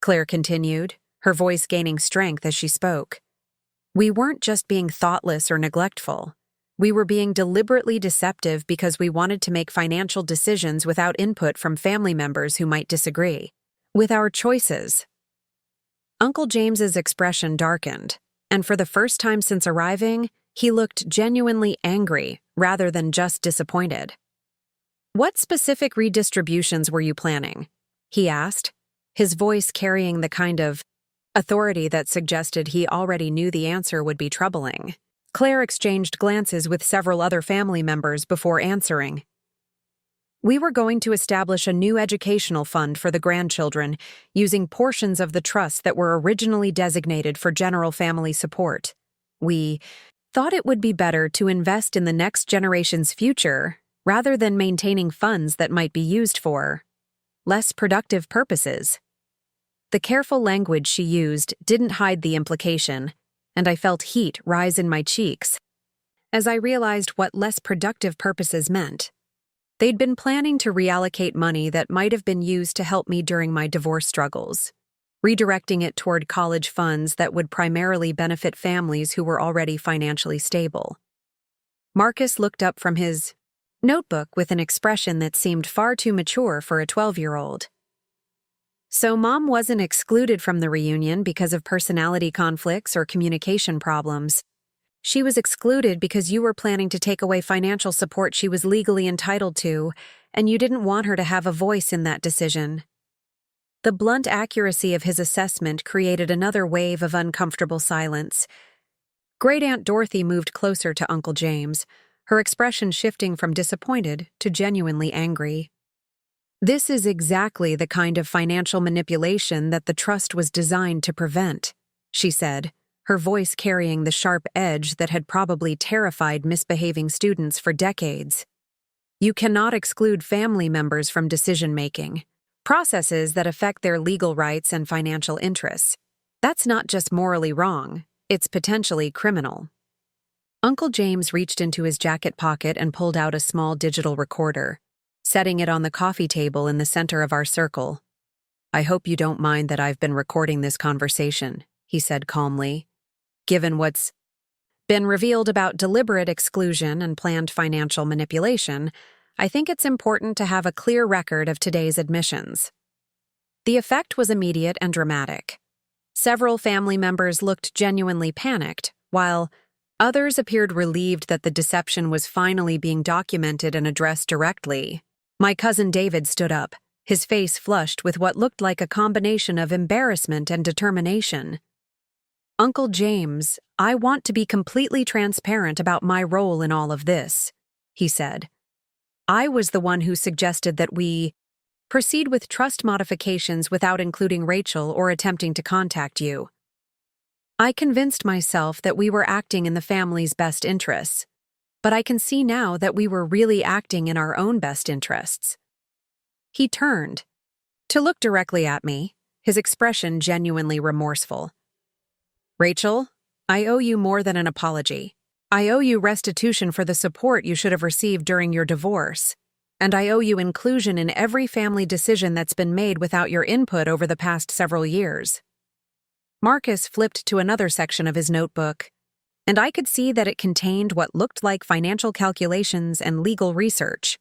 Claire continued, her voice gaining strength as she spoke. "We weren't just being thoughtless or neglectful. We were being deliberately deceptive because we wanted to make financial decisions without input from family members who might disagree with our choices." Uncle James's expression darkened, and for the first time since arriving, he looked genuinely angry rather than just disappointed. "What specific redistributions were you planning?" he asked, his voice carrying the kind of authority that suggested he already knew the answer would be troubling. Claire exchanged glances with several other family members before answering. "We were going to establish a new educational fund for the grandchildren, using portions of the trust that were originally designated for general family support. We thought it would be better to invest in the next generation's future rather than maintaining funds that might be used for less productive purposes." The careful language she used didn't hide the implication, and I felt heat rise in my cheeks as I realized what less productive purposes meant. They'd been planning to reallocate money that might have been used to help me during my divorce struggles, redirecting it toward college funds that would primarily benefit families who were already financially stable. Marcus looked up from his notebook with an expression that seemed far too mature for a 12-year-old. So Mom wasn't excluded from the reunion because of personality conflicts or communication problems. She was excluded because you were planning to take away financial support she was legally entitled to, and you didn't want her to have a voice in that decision. The blunt accuracy of his assessment created another wave of uncomfortable silence. Great Aunt Dorothy moved closer to Uncle James, her expression shifting from disappointed to genuinely angry. This is exactly the kind of financial manipulation that the trust was designed to prevent, she said, her voice carrying the sharp edge that had probably terrified misbehaving students for decades. You cannot exclude family members from decision-making, processes that affect their legal rights and financial interests. That's not just morally wrong, it's potentially criminal. Uncle James reached into his jacket pocket and pulled out a small digital recorder, setting it on the coffee table in the center of our circle. I hope you don't mind that I've been recording this conversation, he said calmly. Given what's been revealed about deliberate exclusion and planned financial manipulation, I think it's important to have a clear record of today's admissions. The effect was immediate and dramatic. Several family members looked genuinely panicked, while others appeared relieved that the deception was finally being documented and addressed directly. My cousin David stood up, his face flushed with what looked like a combination of embarrassment and determination. Uncle James, I want to be completely transparent about my role in all of this, he said. I was the one who suggested that we proceed with trust modifications without including Rachel or attempting to contact you. I convinced myself that we were acting in the family's best interests, but I can see now that we were really acting in our own best interests. He turned to look directly at me, his expression genuinely remorseful. Rachel, I owe you more than an apology. I owe you restitution for the support you should have received during your divorce, and I owe you inclusion in every family decision that's been made without your input over the past several years. Marcus flipped to another section of his notebook, and I could see that it contained what looked like financial calculations and legal research.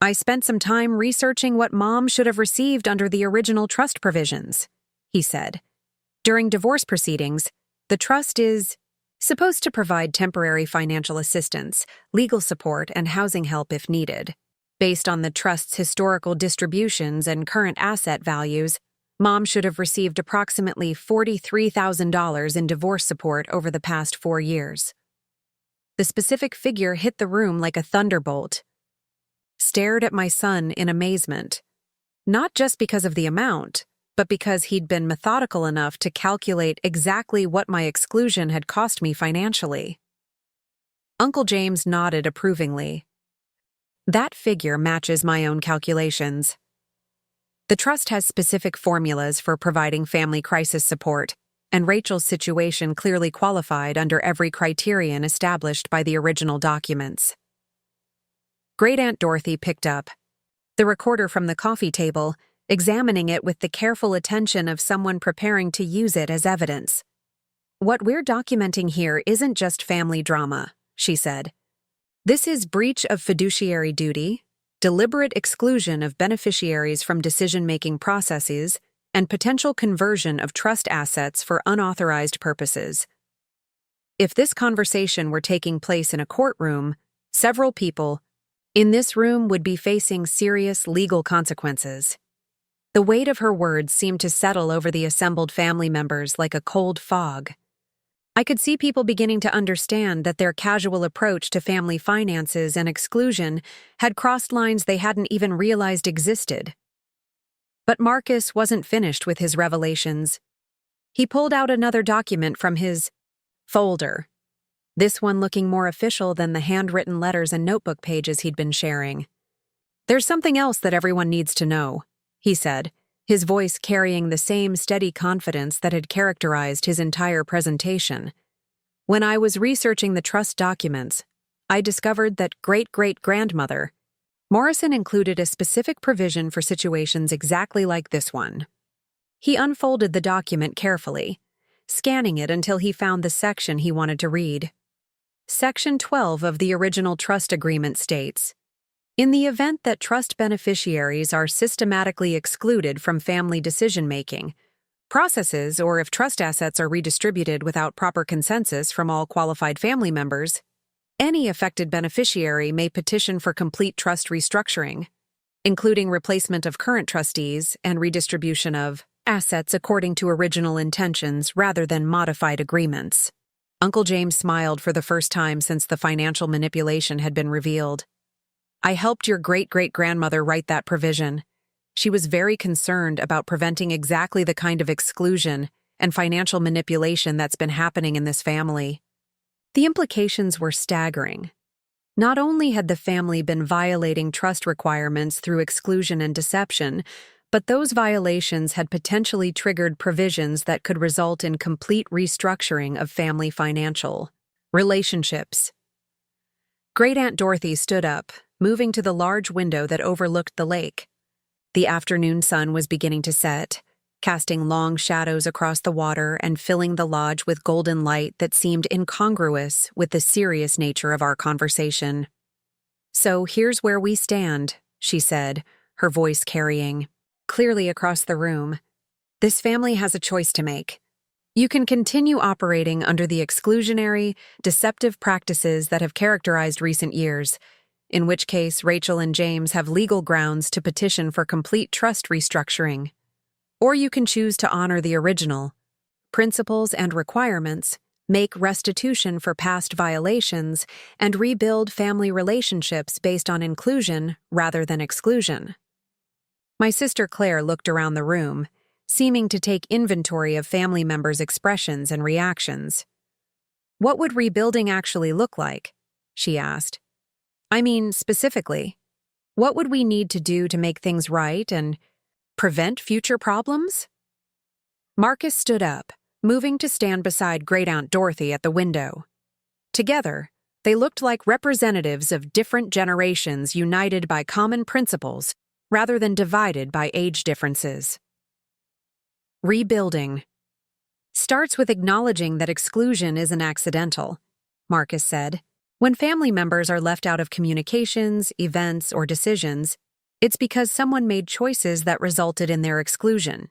I spent some time researching what Mom should have received under the original trust provisions, he said. During divorce proceedings, the trust is supposed to provide temporary financial assistance, legal support, and housing help if needed. Based on the trust's historical distributions and current asset values, Mom should have received approximately $43,000 in divorce support over the past 4 years. The specific figure hit the room like a thunderbolt. Stared at my son in amazement, not just because of the amount, but because he'd been methodical enough to calculate exactly what my exclusion had cost me financially. Uncle James nodded approvingly. That figure matches my own calculations. The trust has specific formulas for providing family crisis support, and Rachel's situation clearly qualified under every criterion established by the original documents. Great Aunt Dorothy picked up the recorder from the coffee table, examining it with the careful attention of someone preparing to use it as evidence. What we're documenting here isn't just family drama, she said. This is breach of fiduciary duty, deliberate exclusion of beneficiaries from decision-making processes, and potential conversion of trust assets for unauthorized purposes. If this conversation were taking place in a courtroom, several people in this room would be facing serious legal consequences. The weight of her words seemed to settle over the assembled family members like a cold fog. I could see people beginning to understand that their casual approach to family finances and exclusion had crossed lines they hadn't even realized existed. But Marcus wasn't finished with his revelations. He pulled out another document from his folder, this one looking more official than the handwritten letters and notebook pages he'd been sharing. There's something else that everyone needs to know, he said, his voice carrying the same steady confidence that had characterized his entire presentation. When I was researching the trust documents, I discovered that great-great-grandmother, Morrison included a specific provision for situations exactly like this one. He unfolded the document carefully, scanning it until he found the section he wanted to read. Section 12 of the original trust agreement states, "In the event that trust beneficiaries are systematically excluded from family decision-making, processes, or if trust assets are redistributed without proper consensus from all qualified family members, any affected beneficiary may petition for complete trust restructuring, including replacement of current trustees and redistribution of assets according to original intentions rather than modified agreements." Uncle James smiled for the first time since the financial manipulation had been revealed. "I helped your great-great-grandmother write that provision. She was very concerned about preventing exactly the kind of exclusion and financial manipulation that's been happening in this family." The implications were staggering. Not only had the family been violating trust requirements through exclusion and deception, but those violations had potentially triggered provisions that could result in complete restructuring of family financial relationships. Great Aunt Dorothy stood up, moving to the large window that overlooked the lake. The afternoon sun was beginning to set, casting long shadows across the water and filling the lodge with golden light that seemed incongruous with the serious nature of our conversation. "So here's where we stand," she said, her voice carrying clearly across the room. "This family has a choice to make. You can continue operating under the exclusionary, deceptive practices that have characterized recent years, in which case Rachel and James have legal grounds to petition for complete trust restructuring. Or you can choose to honor the original principles and requirements, make restitution for past violations, and rebuild family relationships based on inclusion rather than exclusion." My sister Claire looked around the room, seeming to take inventory of family members' expressions and reactions. "What would rebuilding actually look like?" she asked. "I mean, specifically, what would we need to do to make things right and prevent future problems?" Marcus stood up, moving to stand beside Great Aunt Dorothy at the window. Together, they looked like representatives of different generations united by common principles rather than divided by age differences. "Rebuilding starts with acknowledging that exclusion isn't accidental," Marcus said. "When family members are left out of communications, events, or decisions, it's because someone made choices that resulted in their exclusion.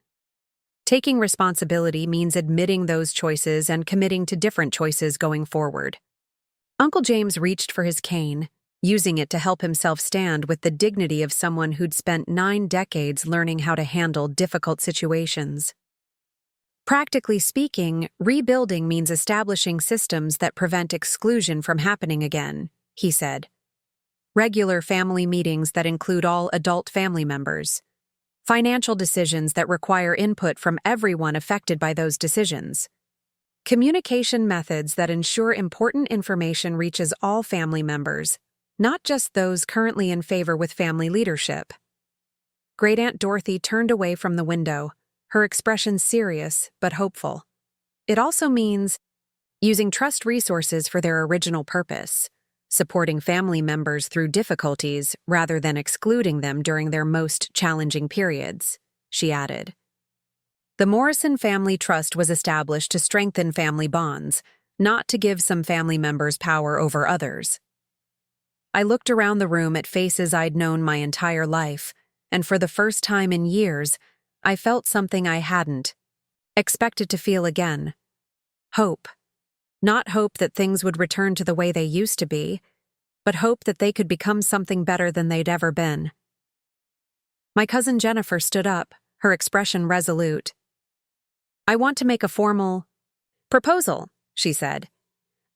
Taking responsibility means admitting those choices and committing to different choices going forward." Uncle James reached for his cane, using it to help himself stand with the dignity of someone who'd spent 9 decades learning how to handle difficult situations. "Practically speaking, rebuilding means establishing systems that prevent exclusion from happening again," he said. "Regular family meetings that include all adult family members. Financial decisions that require input from everyone affected by those decisions. Communication methods that ensure important information reaches all family members, not just those currently in favor with family leadership." Great Aunt Dorothy turned away from the window, her expression serious but hopeful. "It also means using trust resources for their original purpose, supporting family members through difficulties rather than excluding them during their most challenging periods," she added. "The Morrison Family Trust was established to strengthen family bonds, not to give some family members power over others." I looked around the room at faces I'd known my entire life, and for the first time in years, I felt something I hadn't expected to feel again. Hope. Not hope that things would return to the way they used to be, but hope that they could become something better than they'd ever been. My cousin Jennifer stood up, her expression resolute. "I want to make a formal proposal," she said.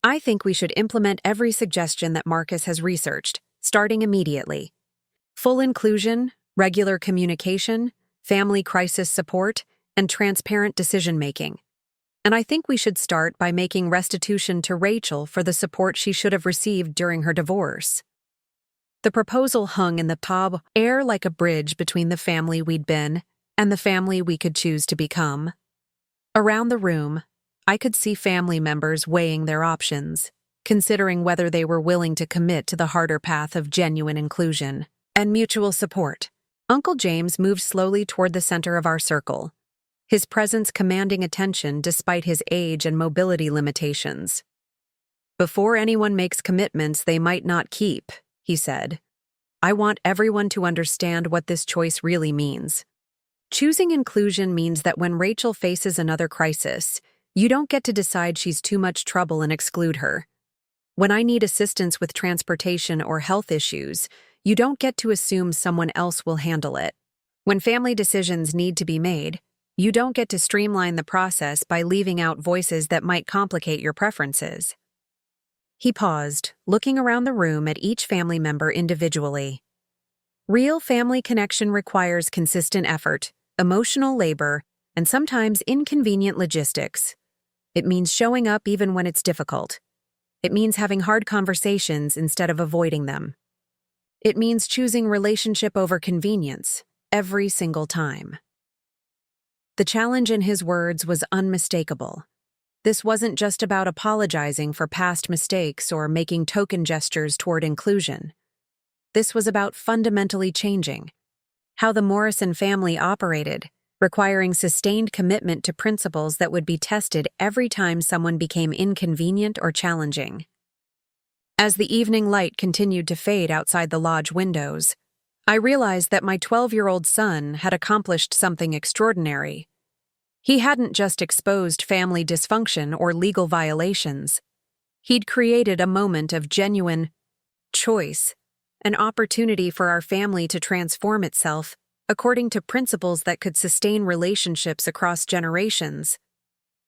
"I think we should implement every suggestion that Marcus has researched, starting immediately. Full inclusion, regular communication, family crisis support, and transparent decision-making. And I think we should start by making restitution to Rachel for the support she should have received during her divorce." The proposal hung in the pub air like a bridge between the family we'd been and the family we could choose to become. Around the room, I could see family members weighing their options, considering whether they were willing to commit to the harder path of genuine inclusion. and mutual support. Uncle James moved slowly toward the center of our circle, his presence commanding attention despite his age and mobility limitations. "Before anyone makes commitments they might not keep," he said, "I want everyone to understand what this choice really means. Choosing inclusion means that when Rachel faces another crisis, you don't get to decide she's too much trouble and exclude her. When I need assistance with transportation or health issues, you don't get to assume someone else will handle it. When family decisions need to be made, you don't get to streamline the process by leaving out voices that might complicate your preferences." He paused, looking around the room at each family member individually. Real family connection requires consistent effort, emotional labor, and sometimes inconvenient logistics. It means showing up even when it's difficult. It means having hard conversations instead of avoiding them. It means choosing relationship over convenience every single time. The challenge in his words was unmistakable. This wasn't just about apologizing for past mistakes or making token gestures toward inclusion. This was about fundamentally changing how the Morrison family operated, requiring sustained commitment to principles that would be tested every time someone became inconvenient or challenging. As the evening light continued to fade outside the lodge windows, I realized that my 12-year-old son had accomplished something extraordinary. He hadn't just exposed family dysfunction or legal violations. He'd created a moment of genuine choice, an opportunity for our family to transform itself according to principles that could sustain relationships across generations.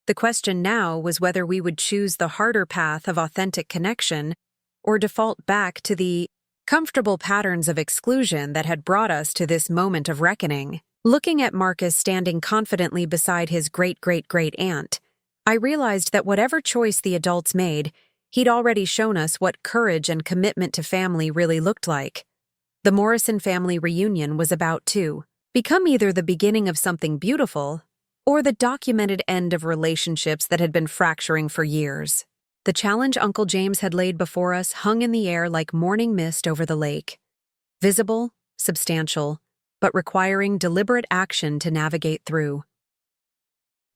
The question now was whether we would choose the harder path of authentic connection or default back to the comfortable patterns of exclusion that had brought us to this moment of reckoning. Looking at Marcus standing confidently beside his great-great-great-aunt, I realized that whatever choice the adults made, he'd already shown us what courage and commitment to family really looked like. The Morrison family reunion was about to become either the beginning of something beautiful or the documented end of relationships that had been fracturing for years. The challenge Uncle James had laid before us hung in the air like morning mist over the lake. Visible, substantial, but requiring deliberate action to navigate through.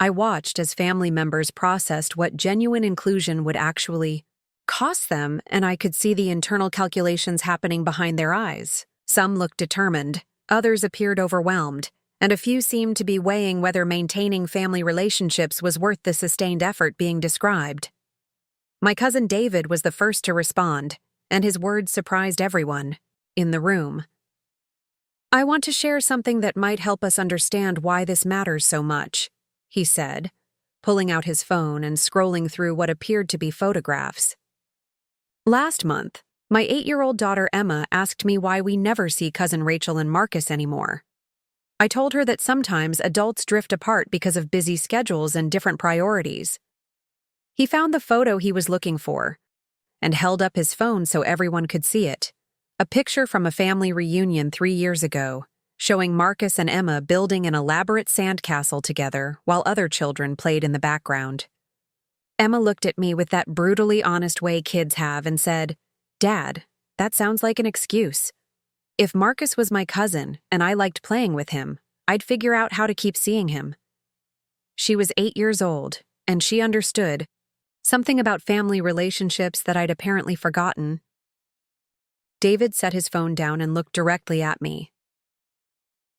I watched as family members processed what genuine inclusion would actually cost them, and I could see the internal calculations happening behind their eyes. Some looked determined, others appeared overwhelmed, and a few seemed to be weighing whether maintaining family relationships was worth the sustained effort being described. My cousin David was the first to respond, and his words surprised everyone in the room. "I want to share something that might help us understand why this matters so much," he said, pulling out his phone and scrolling through what appeared to be photographs. "Last month, my 8-year-old daughter Emma asked me why we never see Cousin Rachel and Marcus anymore. I told her that sometimes adults drift apart because of busy schedules and different priorities." He found the photo he was looking for and held up his phone so everyone could see it. A picture from a family reunion 3 years ago, showing Marcus and Emma building an elaborate sandcastle together while other children played in the background. Emma looked at me with that brutally honest way kids have and said, "Dad, that sounds like an excuse. If Marcus was my cousin and I liked playing with him, I'd figure out how to keep seeing him." She was 8 years old, and she understood something about family relationships that I'd apparently forgotten. David set his phone down and looked directly at me.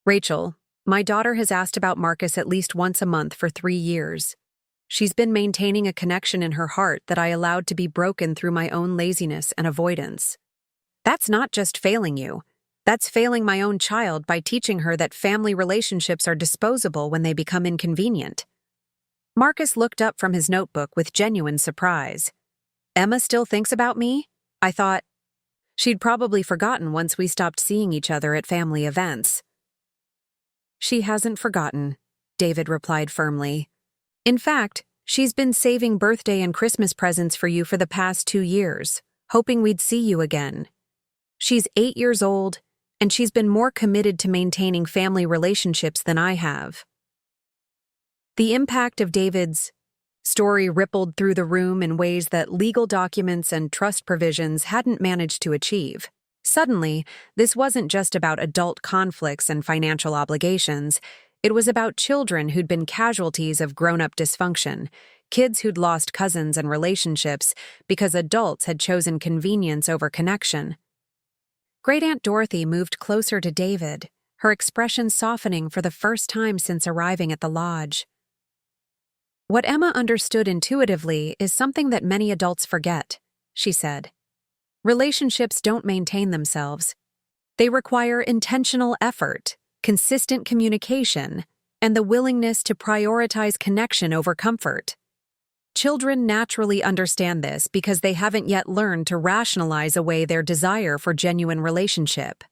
"Rachel, my daughter has asked about Marcus at least once a month for 3 years. She's been maintaining a connection in her heart that I allowed to be broken through my own laziness and avoidance. That's not just failing you. That's failing my own child by teaching her that family relationships are disposable when they become inconvenient." Marcus looked up from his notebook with genuine surprise. "Emma still thinks about me?" I thought. She'd probably forgotten once we stopped seeing each other at family events. "She hasn't forgotten," David replied firmly. "In fact, she's been saving birthday and Christmas presents for you for the past 2 years, hoping we'd see you again. She's 8 years old, and she's been more committed to maintaining family relationships than I have." The impact of David's story rippled through the room in ways that legal documents and trust provisions hadn't managed to achieve. Suddenly, this wasn't just about adult conflicts and financial obligations. It was about children who'd been casualties of grown-up dysfunction, kids who'd lost cousins and relationships because adults had chosen convenience over connection. Great-Aunt Dorothy moved closer to David, her expression softening for the first time since arriving at the lodge. "What Emma understood intuitively is something that many adults forget," she said. "Relationships don't maintain themselves. They require intentional effort, consistent communication, and the willingness to prioritize connection over comfort. Children naturally understand this because they haven't yet learned to rationalize away their desire for genuine relationship."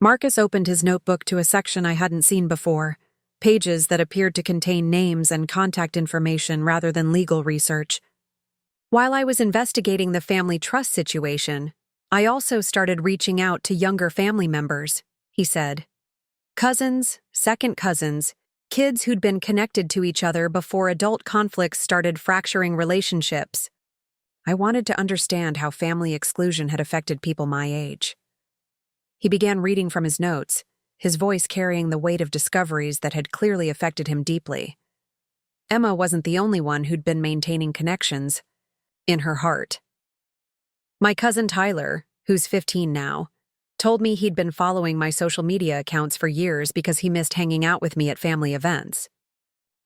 Marcus opened his notebook to a section I hadn't seen before, pages that appeared to contain names and contact information rather than legal research. "While I was investigating the family trust situation, I also started reaching out to younger family members," he said. "Cousins, second cousins, kids who'd been connected to each other before adult conflicts started fracturing relationships. I wanted to understand how family exclusion had affected people my age." He began reading from his notes, his voice carrying the weight of discoveries that had clearly affected him deeply. Emma wasn't the only one who'd been maintaining connections in her heart. "My cousin Tyler, who's 15 now, told me he'd been following my social media accounts for years because he missed hanging out with me at family events.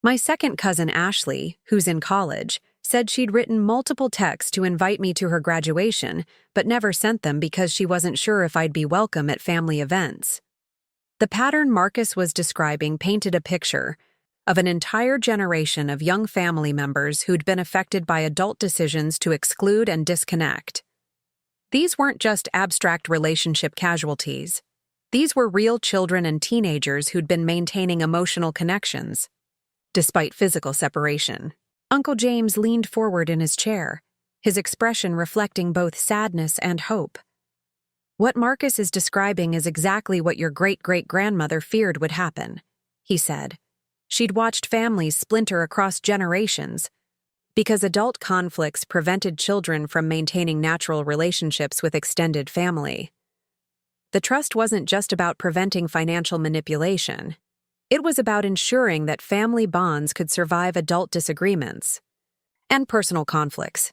My second cousin Ashley, who's in college, said she'd written multiple texts to invite me to her graduation, but never sent them because she wasn't sure if I'd be welcome at family events." The pattern Marcus was describing painted a picture of an entire generation of young family members who'd been affected by adult decisions to exclude and disconnect. These weren't just abstract relationship casualties. These were real children and teenagers who'd been maintaining emotional connections, despite physical separation. Uncle James leaned forward in his chair, his expression reflecting both sadness and hope. "What Marcus is describing is exactly what your great-great-grandmother feared would happen," he said. "She'd watched families splinter across generations because adult conflicts prevented children from maintaining natural relationships with extended family. The trust wasn't just about preventing financial manipulation. It was about ensuring that family bonds could survive adult disagreements and personal conflicts."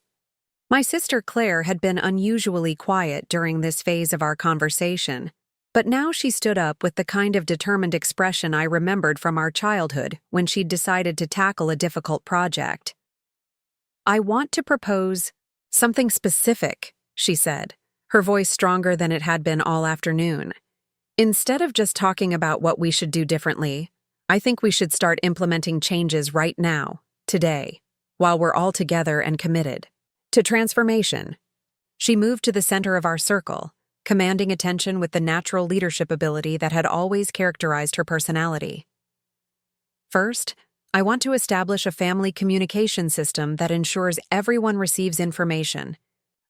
My sister Claire had been unusually quiet during this phase of our conversation, but now she stood up with the kind of determined expression I remembered from our childhood when she'd decided to tackle a difficult project. "I want to propose something specific," she said, her voice stronger than it had been all afternoon. "Instead of just talking about what we should do differently, I think we should start implementing changes right now, today, while we're all together and committed to transformation." She moved to the center of our circle, commanding attention with the natural leadership ability that had always characterized her personality. "First, I want to establish a family communication system that ensures everyone receives information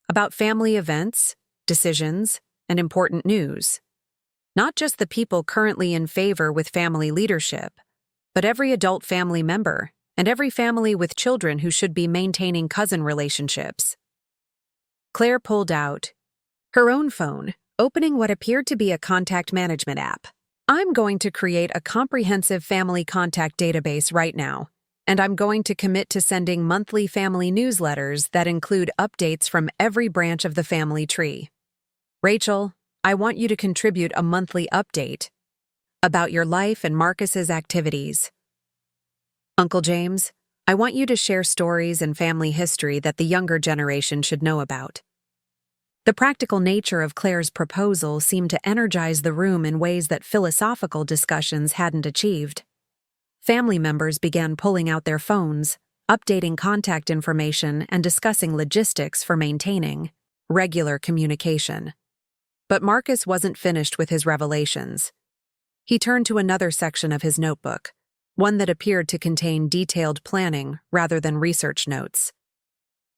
about family events, decisions, and important news. Not just the people currently in favor with family leadership, but every adult family member and every family with children who should be maintaining cousin relationships." Claire pulled out her own phone, opening what appeared to be a contact management app. "I'm going to create a comprehensive family contact database right now, and I'm going to commit to sending monthly family newsletters that include updates from every branch of the family tree. Rachel, I want you to contribute a monthly update about your life and Marcus's activities. Uncle James, I want you to share stories and family history that the younger generation should know about." The practical nature of Claire's proposal seemed to energize the room in ways that philosophical discussions hadn't achieved. Family members began pulling out their phones, updating contact information, and discussing logistics for maintaining regular communication. But Marcus wasn't finished with his revelations. He turned to another section of his notebook, one that appeared to contain detailed planning rather than research notes.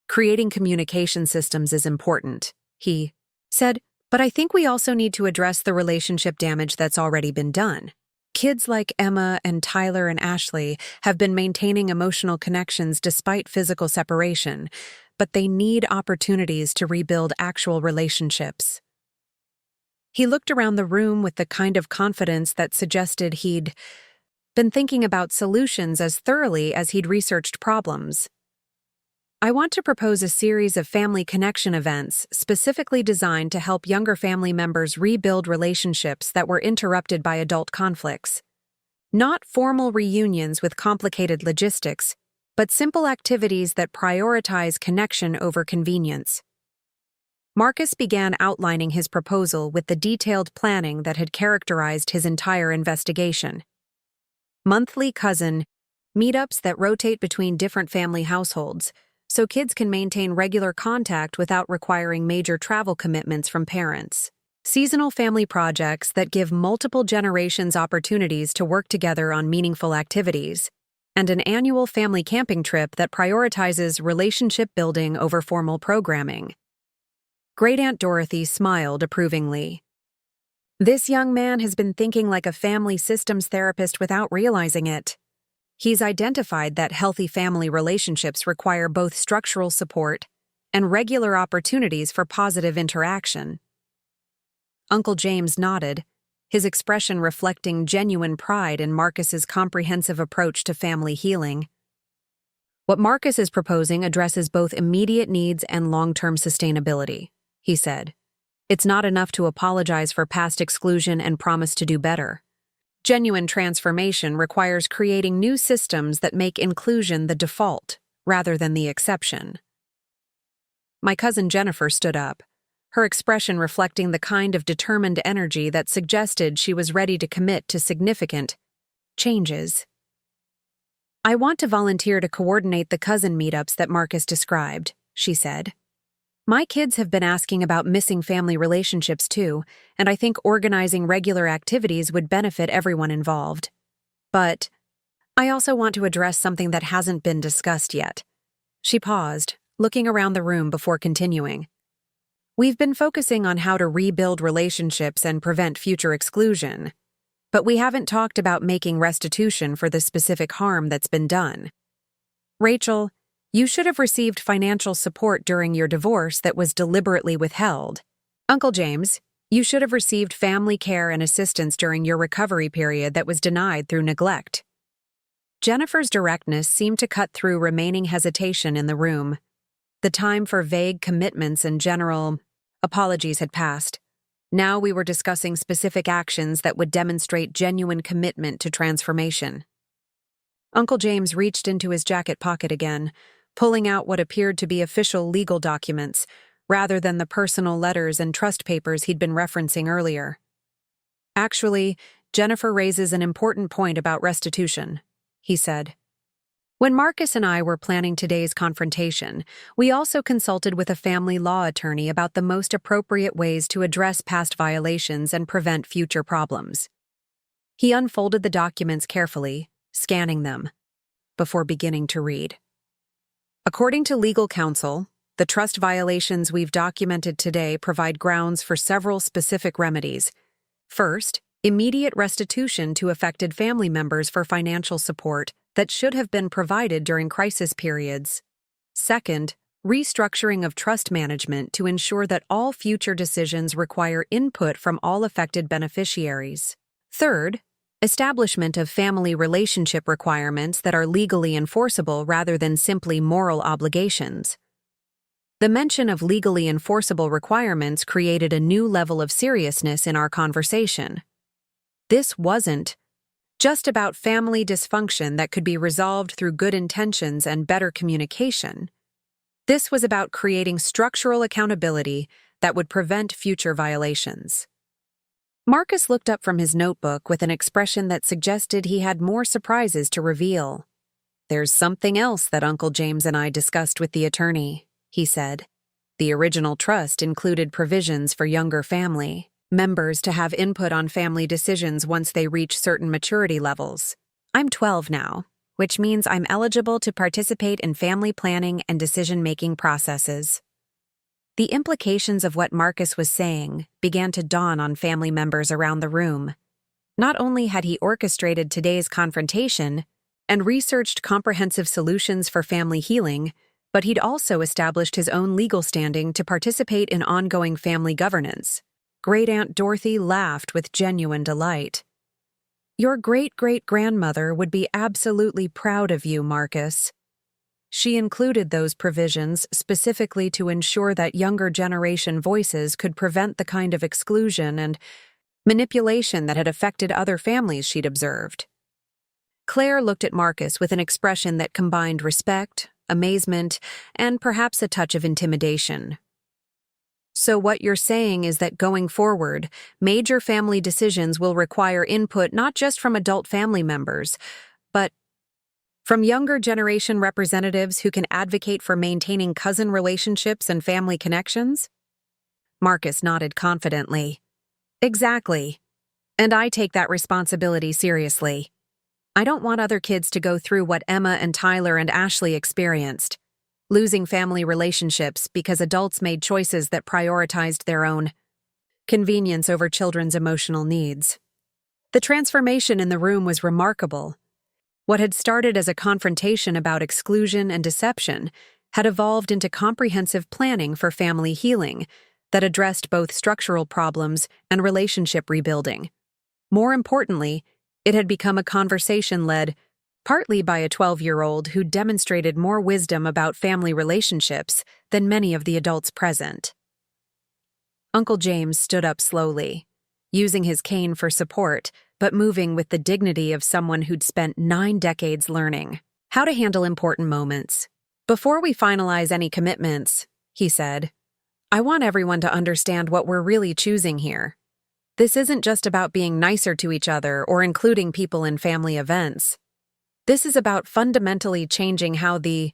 "Creating communication systems is important," he said, "but I think we also need to address the relationship damage that's already been done. Kids like Emma and Tyler and Ashley have been maintaining emotional connections despite physical separation, but they need opportunities to rebuild actual relationships." He looked around the room with the kind of confidence that suggested he'd been thinking about solutions as thoroughly as he'd researched problems. I want to propose a series of family connection events specifically designed to help younger family members rebuild relationships that were interrupted by adult conflicts. Not formal reunions with complicated logistics, but simple activities that prioritize connection over convenience. Marcus began outlining his proposal with the detailed planning that had characterized his entire investigation. Monthly cousin meetups that rotate between different family households, so kids can maintain regular contact without requiring major travel commitments from parents. Seasonal family projects that give multiple generations opportunities to work together on meaningful activities, and an annual family camping trip that prioritizes relationship building over formal programming. Great Aunt Dorothy smiled approvingly. This young man has been thinking like a family systems therapist without realizing it. He's identified that healthy family relationships require both structural support and regular opportunities for positive interaction. Uncle James nodded, his expression reflecting genuine pride in Marcus's comprehensive approach to family healing. What Marcus is proposing addresses both immediate needs and long-term sustainability, he said. It's not enough to apologize for past exclusion and promise to do better. Genuine transformation requires creating new systems that make inclusion the default, rather than the exception. My cousin Jennifer stood up, her expression reflecting the kind of determined energy that suggested she was ready to commit to significant changes. I want to volunteer to coordinate the cousin meetups that Marcus described, she said. My kids have been asking about missing family relationships too, and I think organizing regular activities would benefit everyone involved. But I also want to address something that hasn't been discussed yet. She paused, looking around the room before continuing. We've been focusing on how to rebuild relationships and prevent future exclusion, but we haven't talked about making restitution for the specific harm that's been done. Rachel, you should have received financial support during your divorce that was deliberately withheld. Uncle James, you should have received family care and assistance during your recovery period that was denied through neglect. Jennifer's directness seemed to cut through remaining hesitation in the room. The time for vague commitments and general apologies had passed. Now we were discussing specific actions that would demonstrate genuine commitment to transformation. Uncle James reached into his jacket pocket again, pulling out what appeared to be official legal documents, rather than the personal letters and trust papers he'd been referencing earlier. Actually, Jennifer raises an important point about restitution, he said. When Marcus and I were planning today's confrontation, we also consulted with a family law attorney about the most appropriate ways to address past violations and prevent future problems. He unfolded the documents carefully, scanning them, before beginning to read. According to legal counsel, the trust violations we've documented today provide grounds for several specific remedies. First, immediate restitution to affected family members for financial support that should have been provided during crisis periods. Second, restructuring of trust management to ensure that all future decisions require input from all affected beneficiaries. Third, establishment of family relationship requirements that are legally enforceable rather than simply moral obligations. The mention of legally enforceable requirements created a new level of seriousness in our conversation. This wasn't just about family dysfunction that could be resolved through good intentions and better communication. This was about creating structural accountability that would prevent future violations. Marcus looked up from his notebook with an expression that suggested he had more surprises to reveal. There's something else that Uncle James and I discussed with the attorney, he said. The original trust included provisions for younger family members to have input on family decisions once they reach certain maturity levels. I'm 12 now, which means I'm eligible to participate in family planning and decision-making processes. The implications of what Marcus was saying began to dawn on family members around the room. Not only had he orchestrated today's confrontation and researched comprehensive solutions for family healing, but he'd also established his own legal standing to participate in ongoing family governance. Great Aunt Dorothy laughed with genuine delight. Your great-great-grandmother would be absolutely proud of you, Marcus. She included those provisions specifically to ensure that younger generation voices could prevent the kind of exclusion and manipulation that had affected other families she'd observed. Claire looked at Marcus with an expression that combined respect, amazement, and perhaps a touch of intimidation. So what you're saying is that going forward, major family decisions will require input not just from adult family members, but from younger generation representatives who can advocate for maintaining cousin relationships and family connections? Marcus nodded confidently. Exactly. And I take that responsibility seriously. I don't want other kids to go through what Emma and Tyler and Ashley experienced, losing family relationships because adults made choices that prioritized their own convenience over children's emotional needs. The transformation in the room was remarkable. What had started as a confrontation about exclusion and deception had evolved into comprehensive planning for family healing that addressed both structural problems and relationship rebuilding. More importantly, it had become a conversation led partly by a 12-year-old who demonstrated more wisdom about family relationships than many of the adults present. Uncle James stood up slowly, using his cane for support, but moving with the dignity of someone who'd spent 9 decades learning how to handle important moments. Before we finalize any commitments, he said, I want everyone to understand what we're really choosing here. This isn't just about being nicer to each other or including people in family events. This is about fundamentally changing how the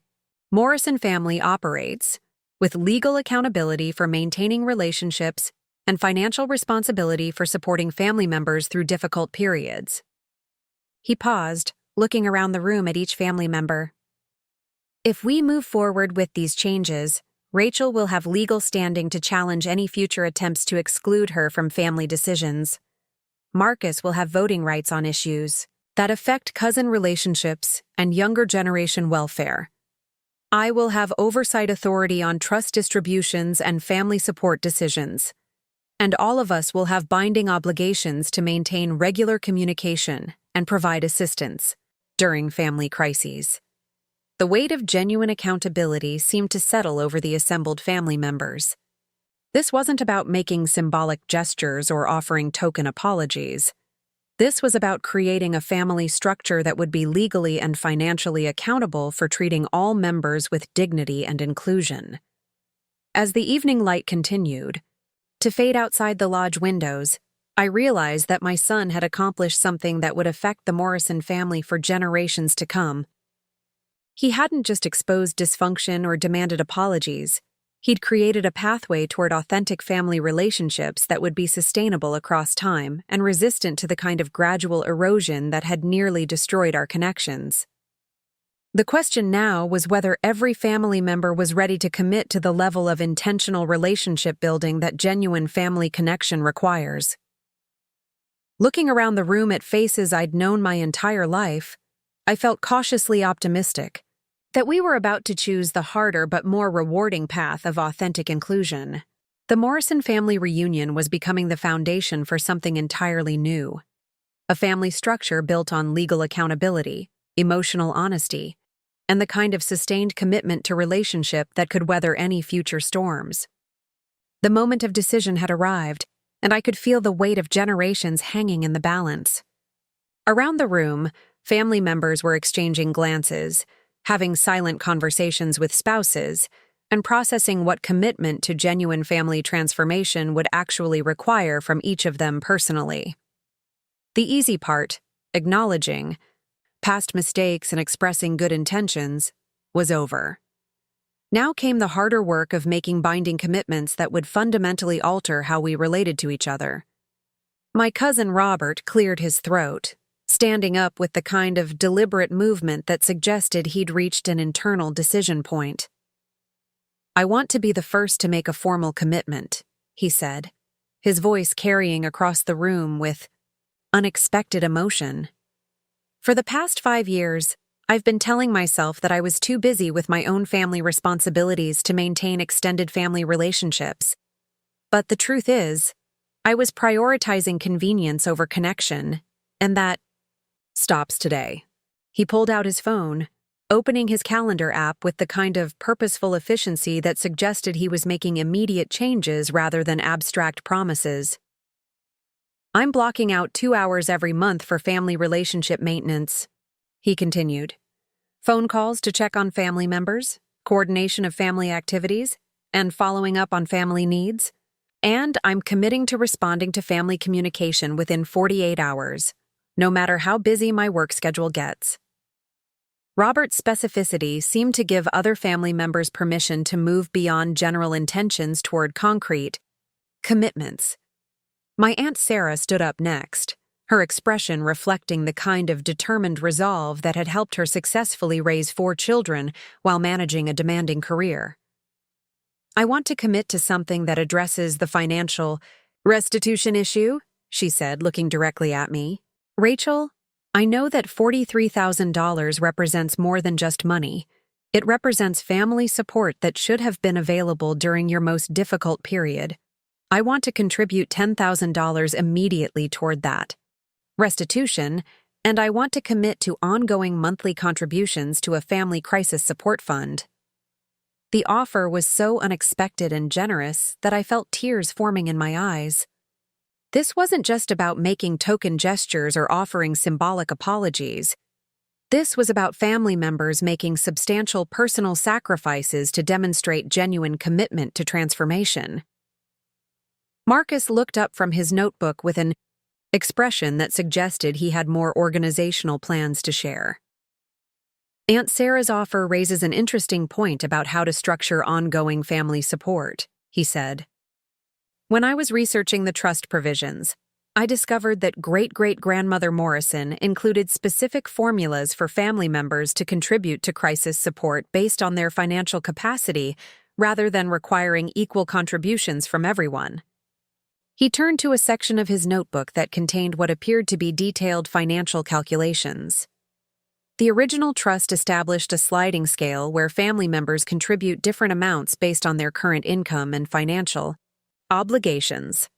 Morrison family operates, with legal accountability for maintaining relationships and financial responsibility for supporting family members through difficult periods. He paused, looking around the room at each family member. If we move forward with these changes, Rachel will have legal standing to challenge any future attempts to exclude her from family decisions. Marcus will have voting rights on issues that affect cousin relationships and younger generation welfare. I will have oversight authority on trust distributions and family support decisions. And all of us will have binding obligations to maintain regular communication and provide assistance during family crises. The weight of genuine accountability seemed to settle over the assembled family members. This wasn't about making symbolic gestures or offering token apologies. This was about creating a family structure that would be legally and financially accountable for treating all members with dignity and inclusion. As the evening light continued to fade outside the lodge windows, I realized that my son had accomplished something that would affect the Morrison family for generations to come. He hadn't just exposed dysfunction or demanded apologies. He'd created a pathway toward authentic family relationships that would be sustainable across time and resistant to the kind of gradual erosion that had nearly destroyed our connections. The question now was whether every family member was ready to commit to the level of intentional relationship building that genuine family connection requires. Looking around the room at faces I'd known my entire life, I felt cautiously optimistic that we were about to choose the harder but more rewarding path of authentic inclusion. The Morrison family reunion was becoming the foundation for something entirely new. A family structure built on legal accountability, emotional honesty, and the kind of sustained commitment to relationship that could weather any future storms. The moment of decision had arrived, and I could feel the weight of generations hanging in the balance. Around the room, family members were exchanging glances, having silent conversations with spouses, and processing what commitment to genuine family transformation would actually require from each of them personally. The easy part, acknowledging past mistakes and expressing good intentions, was over. Now came the harder work of making binding commitments that would fundamentally alter how we related to each other. My cousin Robert cleared his throat, standing up with the kind of deliberate movement that suggested he'd reached an internal decision point. I want to be the first to make a formal commitment, he said, his voice carrying across the room with unexpected emotion. For the past 5 years, I've been telling myself that I was too busy with my own family responsibilities to maintain extended family relationships. But the truth is, I was prioritizing convenience over connection, and that stops today. He pulled out his phone, opening his calendar app with the kind of purposeful efficiency that suggested he was making immediate changes rather than abstract promises. I'm blocking out 2 hours every month for family relationship maintenance, he continued. Phone calls to check on family members, coordination of family activities, and following up on family needs. And I'm committing to responding to family communication within 48 hours, no matter how busy my work schedule gets. Robert's specificity seemed to give other family members permission to move beyond general intentions toward concrete commitments. My Aunt Sarah stood up next, her expression reflecting the kind of determined resolve that had helped her successfully raise 4 children while managing a demanding career. I want to commit to something that addresses the financial restitution issue, she said, looking directly at me. Rachel, I know that $43,000 represents more than just money. It represents family support that should have been available during your most difficult period. I want to contribute $10,000 immediately toward that restitution, and I want to commit to ongoing monthly contributions to a family crisis support fund. The offer was so unexpected and generous that I felt tears forming in my eyes. This wasn't just about making token gestures or offering symbolic apologies. This was about family members making substantial personal sacrifices to demonstrate genuine commitment to transformation. Marcus looked up from his notebook with an expression that suggested he had more organizational plans to share. Aunt Sarah's offer raises an interesting point about how to structure ongoing family support, he said. When I was researching the trust provisions, I discovered that great-great-grandmother Morrison included specific formulas for family members to contribute to crisis support based on their financial capacity rather than requiring equal contributions from everyone. He turned to a section of his notebook that contained what appeared to be detailed financial calculations. The original trust established a sliding scale where family members contribute different amounts based on their current income and financial obligations.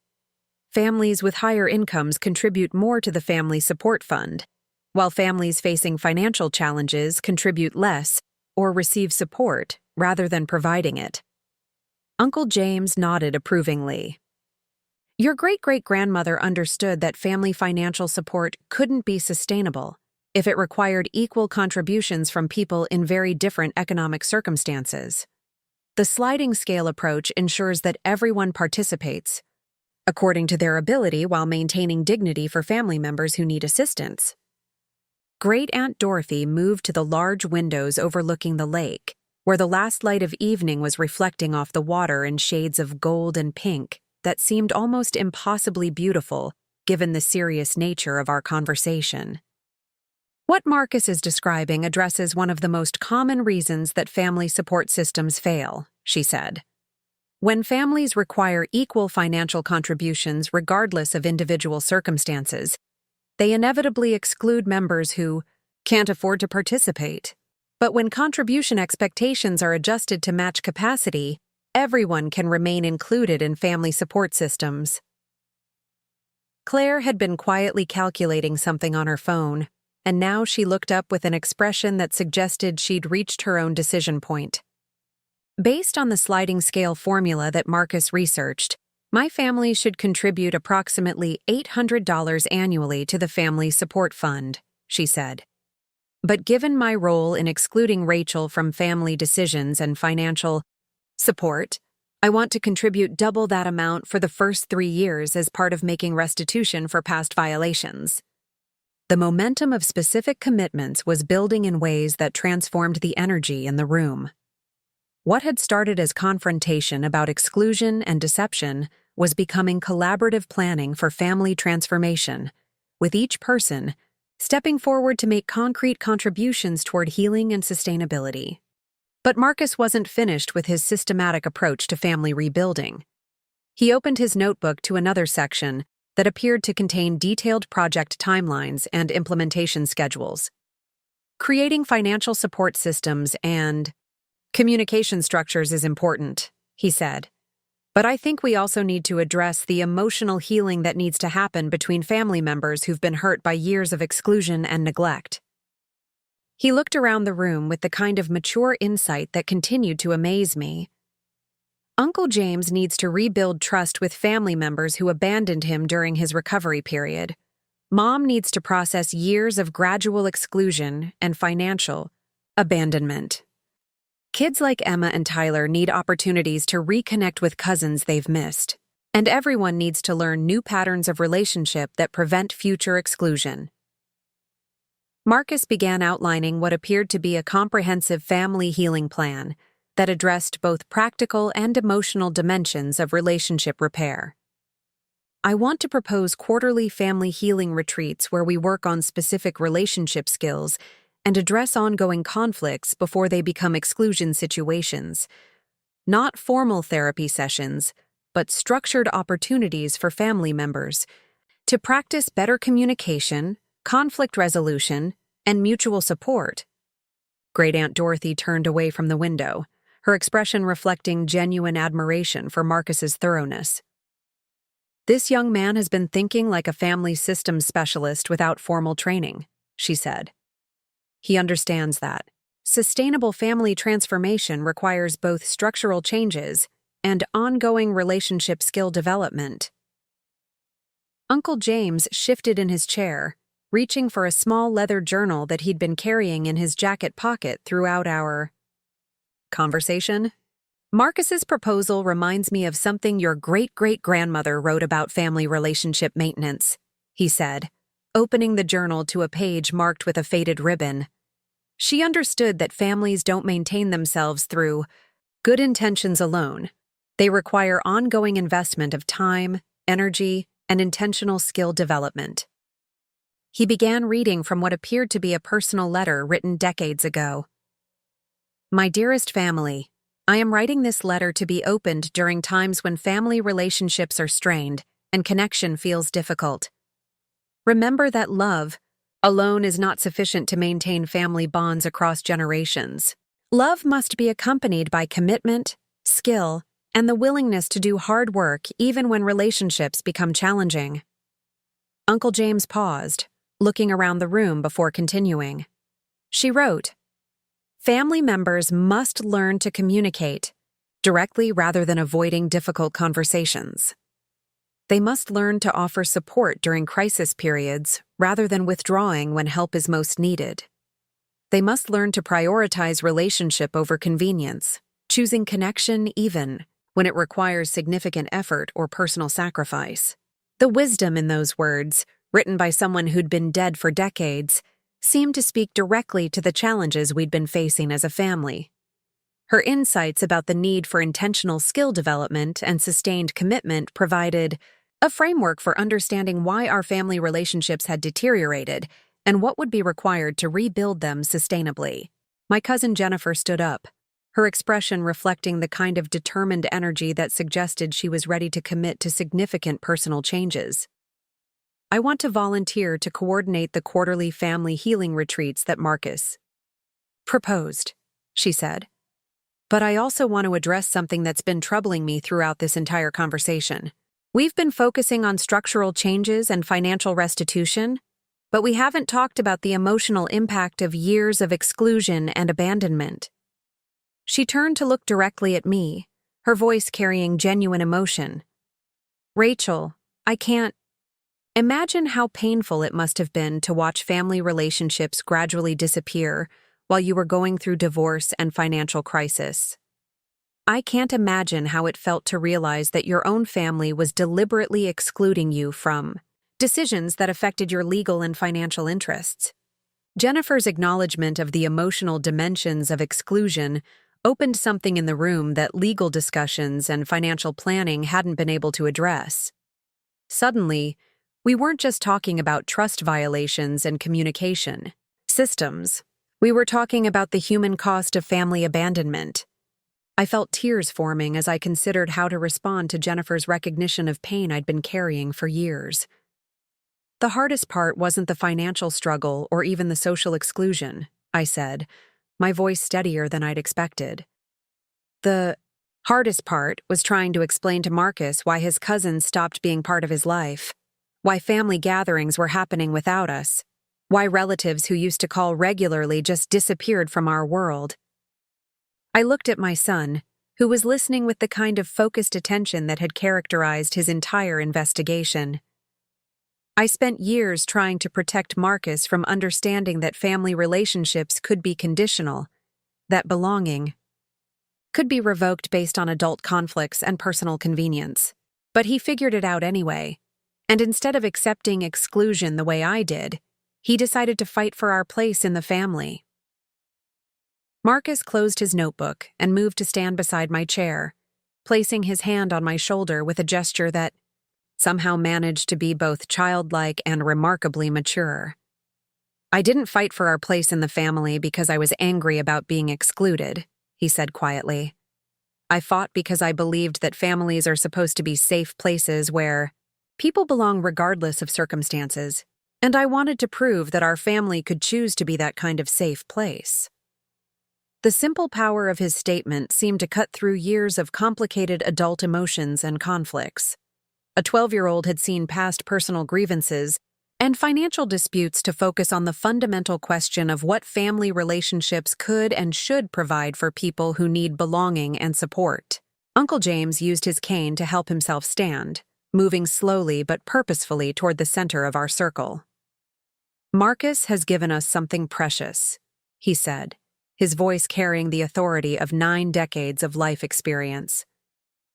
Families with higher incomes contribute more to the family support fund, while families facing financial challenges contribute less or receive support rather than providing it. Uncle James nodded approvingly. Your great-great-grandmother understood that family financial support couldn't be sustainable if it required equal contributions from people in very different economic circumstances. The sliding scale approach ensures that everyone participates, according to their ability while maintaining dignity for family members who need assistance. Great-Aunt Dorothy moved to the large windows overlooking the lake, where the last light of evening was reflecting off the water in shades of gold and pink that seemed almost impossibly beautiful given the serious nature of our conversation. What Marcus is describing addresses one of the most common reasons that family support systems fail, she said. When families require equal financial contributions regardless of individual circumstances, they inevitably exclude members who can't afford to participate. But when contribution expectations are adjusted to match capacity, everyone can remain included in family support systems. Claire had been quietly calculating something on her phone, and now she looked up with an expression that suggested she'd reached her own decision point. Based on the sliding scale formula that Marcus researched, my family should contribute approximately $800 annually to the Family Support Fund, she said. But given my role in excluding Rachel from family decisions and financial support, I want to contribute double that amount for the first 3 years as part of making restitution for past violations. The momentum of specific commitments was building in ways that transformed the energy in the room. What had started as confrontation about exclusion and deception was becoming collaborative planning for family transformation, with each person stepping forward to make concrete contributions toward healing and sustainability. But Marcus wasn't finished with his systematic approach to family rebuilding. He opened his notebook to another section that appeared to contain detailed project timelines and implementation schedules. Creating financial support systems and communication structures is important, he said. But I think we also need to address the emotional healing that needs to happen between family members who've been hurt by years of exclusion and neglect. He looked around the room with the kind of mature insight that continued to amaze me. Uncle James needs to rebuild trust with family members who abandoned him during his recovery period. Mom needs to process years of gradual exclusion and financial abandonment. Kids like Emma and Tyler need opportunities to reconnect with cousins they've missed. And everyone needs to learn new patterns of relationship that prevent future exclusion. Marcus began outlining what appeared to be a comprehensive family healing plan that addressed both practical and emotional dimensions of relationship repair. I want to propose quarterly family healing retreats where we work on specific relationship skills and address ongoing conflicts before they become exclusion situations. Not formal therapy sessions, but structured opportunities for family members to practice better communication, conflict resolution, and mutual support. Great Aunt Dorothy turned away from the window, her expression reflecting genuine admiration for Marcus's thoroughness. "This young man has been thinking like a family systems specialist without formal training," she said. "He understands that sustainable family transformation requires both structural changes and ongoing relationship skill development." Uncle James shifted in his chair, reaching for a small leather journal that he'd been carrying in his jacket pocket throughout our conversation. "Marcus's proposal reminds me of something your great-great-grandmother wrote about family relationship maintenance," he said, opening the journal to a page marked with a faded ribbon. "She understood that families don't maintain themselves through good intentions alone. They require ongoing investment of time, energy, and intentional skill development." He began reading from what appeared to be a personal letter written decades ago. "My dearest family, I am writing this letter to be opened during times when family relationships are strained and connection feels difficult. Remember that love alone is not sufficient to maintain family bonds across generations. Love must be accompanied by commitment, skill, and the willingness to do hard work even when relationships become challenging." Uncle James paused, looking around the room before continuing. She wrote, "Family members must learn to communicate directly rather than avoiding difficult conversations. They must learn to offer support during crisis periods rather than withdrawing when help is most needed. They must learn to prioritize relationship over convenience, choosing connection even when it requires significant effort or personal sacrifice." The wisdom in those words, written by someone who'd been dead for decades, seemed to speak directly to the challenges we'd been facing as a family. Her insights about the need for intentional skill development and sustained commitment provided a framework for understanding why our family relationships had deteriorated and what would be required to rebuild them sustainably. My cousin Jennifer stood up, her expression reflecting the kind of determined energy that suggested she was ready to commit to significant personal changes. "I want to volunteer to coordinate the quarterly family healing retreats that Marcus proposed," she said. "But I also want to address something that's been troubling me throughout this entire conversation. We've been focusing on structural changes and financial restitution, but we haven't talked about the emotional impact of years of exclusion and abandonment." She turned to look directly at me, her voice carrying genuine emotion. "Rachel, I can't imagine how painful it must have been to watch family relationships gradually disappear while you were going through divorce and financial crisis. I can't imagine how it felt to realize that your own family was deliberately excluding you from decisions that affected your legal and financial interests." Jennifer's acknowledgement of the emotional dimensions of exclusion opened something in the room that legal discussions and financial planning hadn't been able to address. Suddenly, we weren't just talking about trust violations and communication systems. We were talking about the human cost of family abandonment. I felt tears forming as I considered how to respond to Jennifer's recognition of pain I'd been carrying for years. "The hardest part wasn't the financial struggle or even the social exclusion," I said, my voice steadier than I'd expected. "The Hardest part was trying to explain to Marcus why his cousins stopped being part of his life, why family gatherings were happening without us, why relatives who used to call regularly just disappeared from our world. I looked at my son, who was listening with the kind of focused attention that had characterized his entire investigation. I spent years trying to protect Marcus from understanding that family relationships could be conditional, that belonging could be revoked based on adult conflicts and personal convenience. But he figured it out anyway, and instead of accepting exclusion the way I did, he decided to fight for our place in the family. Marcus closed his notebook and moved to stand beside my chair, placing his hand on my shoulder with a gesture that somehow managed to be both childlike and remarkably mature. "I didn't fight for our place in the family because I was angry about being excluded," he said quietly. "I fought because I believed that families are supposed to be safe places where people belong regardless of circumstances, and I wanted to prove that our family could choose to be that kind of safe place." The simple power of his statement seemed to cut through years of complicated adult emotions and conflicts. A 12-year-old had seen past personal grievances and financial disputes to focus on the fundamental question of what family relationships could and should provide for people who need belonging and support. Uncle James used his cane to help himself stand, moving slowly but purposefully toward the center of our circle. "Marcus has given us something precious," he said, his voice carrying the authority of 9 decades of life experience.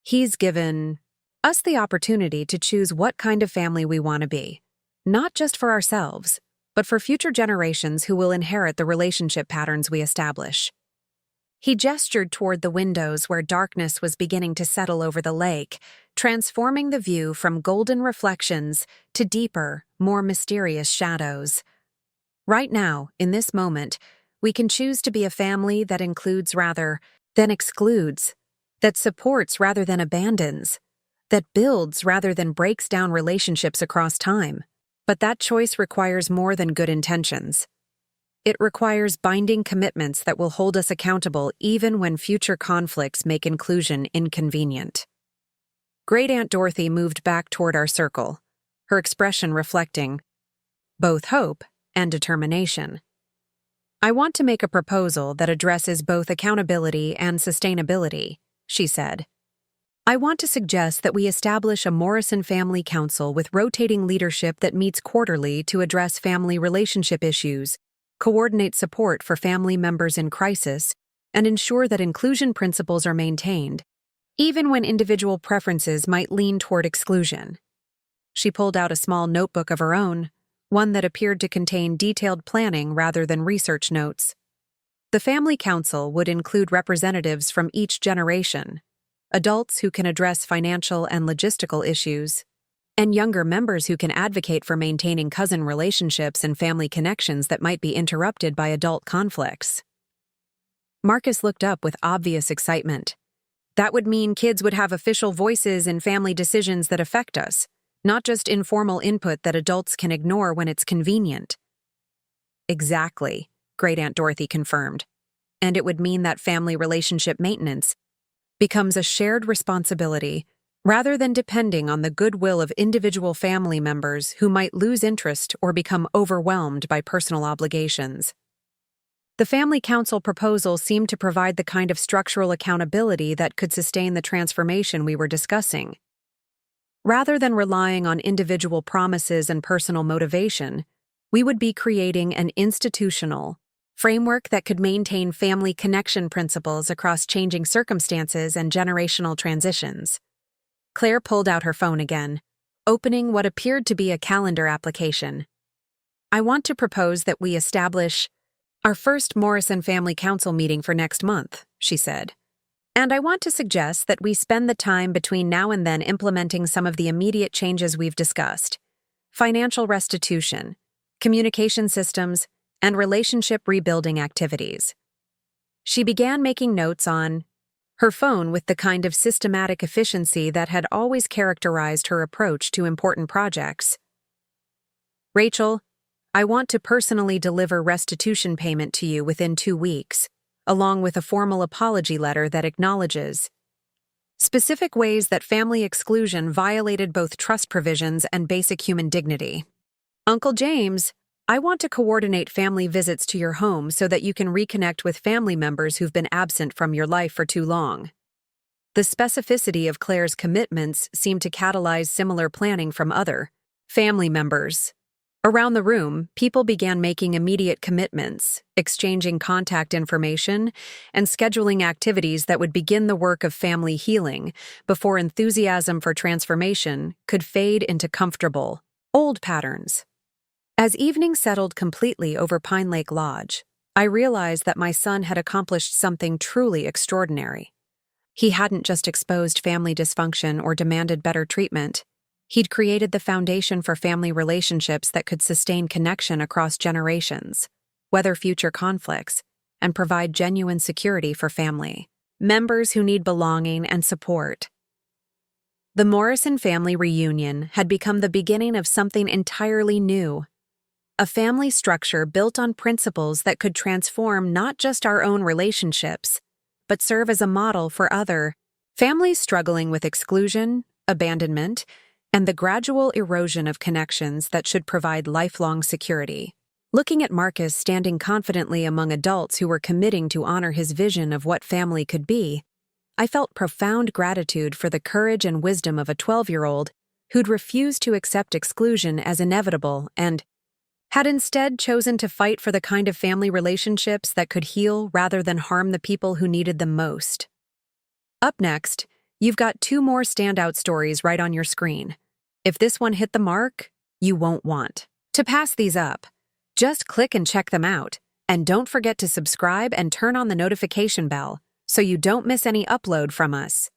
"He's given us the opportunity to choose what kind of family we want to be, not just for ourselves, but for future generations who will inherit the relationship patterns we establish." He gestured toward the windows where darkness was beginning to settle over the lake, transforming the view from golden reflections to deeper, more mysterious shadows. "Right now, in this moment, we can choose to be a family that includes rather than excludes, that supports rather than abandons, that builds rather than breaks down relationships across time. But that choice requires more than good intentions. It requires binding commitments that will hold us accountable even when future conflicts make inclusion inconvenient." Great Aunt Dorothy moved back toward our circle, her expression reflecting both hope and determination. "I want to make a proposal that addresses both accountability and sustainability," she said. "I want to suggest that we establish a Morrison Family Council with rotating leadership that meets quarterly to address family relationship issues, coordinate support for family members in crisis, and ensure that inclusion principles are maintained, even when individual preferences might lean toward exclusion." She pulled out a small notebook of her own, one that appeared to contain detailed planning rather than research notes. The Family Council would include representatives from each generation, adults who can address financial and logistical issues, and younger members who can advocate for maintaining cousin relationships and family connections that might be interrupted by adult conflicts. Marcus looked up with obvious excitement. "That would mean kids would have official voices in family decisions that affect us, not just informal input that adults can ignore when it's convenient." "Exactly," Great Aunt Dorothy confirmed. "And it would mean that family relationship maintenance becomes a shared responsibility rather than depending on the goodwill of individual family members who might lose interest or become overwhelmed by personal obligations." The Family Council proposal seemed to provide the kind of structural accountability that could sustain the transformation we were discussing. Rather than relying on individual promises and personal motivation, we would be creating an institutional framework that could maintain family connection principles across changing circumstances and generational transitions. Claire pulled out her phone again, opening what appeared to be a calendar application. "I want to propose that we establish our first Morrison Family Council meeting for next month," she said. "And I want to suggest that we spend the time between now and then implementing some of the immediate changes we've discussed: financial restitution, communication systems, and relationship rebuilding activities." She began making notes on her phone with the kind of systematic efficiency that had always characterized her approach to important projects. "Rachel, I want to personally deliver restitution payment to you within 2 weeks, along with a formal apology letter that acknowledges Specific ways that family exclusion violated both trust provisions and basic human dignity. Uncle James, I want to coordinate family visits to your home so that you can reconnect with family members who've been absent from your life for too long. The specificity of Claire's commitments seemed to catalyze similar planning from other family members. Around the room, people began making immediate commitments, exchanging contact information, and scheduling activities that would begin the work of family healing before enthusiasm for transformation could fade into comfortable, old patterns. As evening settled completely over Pine Lake Lodge, I realized that my son had accomplished something truly extraordinary. He hadn't just exposed family dysfunction or demanded better treatment. He'd created the foundation for family relationships that could sustain connection across generations, weather future conflicts, and provide genuine security for family members who need belonging and support. The Morrison family reunion had become the beginning of something entirely new. A family structure built on principles that could transform not just our own relationships, but serve as a model for other families struggling with exclusion, abandonment, and the gradual erosion of connections that should provide lifelong security. Looking at Marcus standing confidently among adults who were committing to honor his vision of what family could be, I felt profound gratitude for the courage and wisdom of a 12-year-old who'd refused to accept exclusion as inevitable and had instead chosen to fight for the kind of family relationships that could heal rather than harm the people who needed them most. Up next, you've got 2 more standout stories right on your screen. If this one hit the mark, you won't want to pass these up. Just click and check them out, and don't forget to subscribe and turn on the notification bell so you don't miss any upload from us.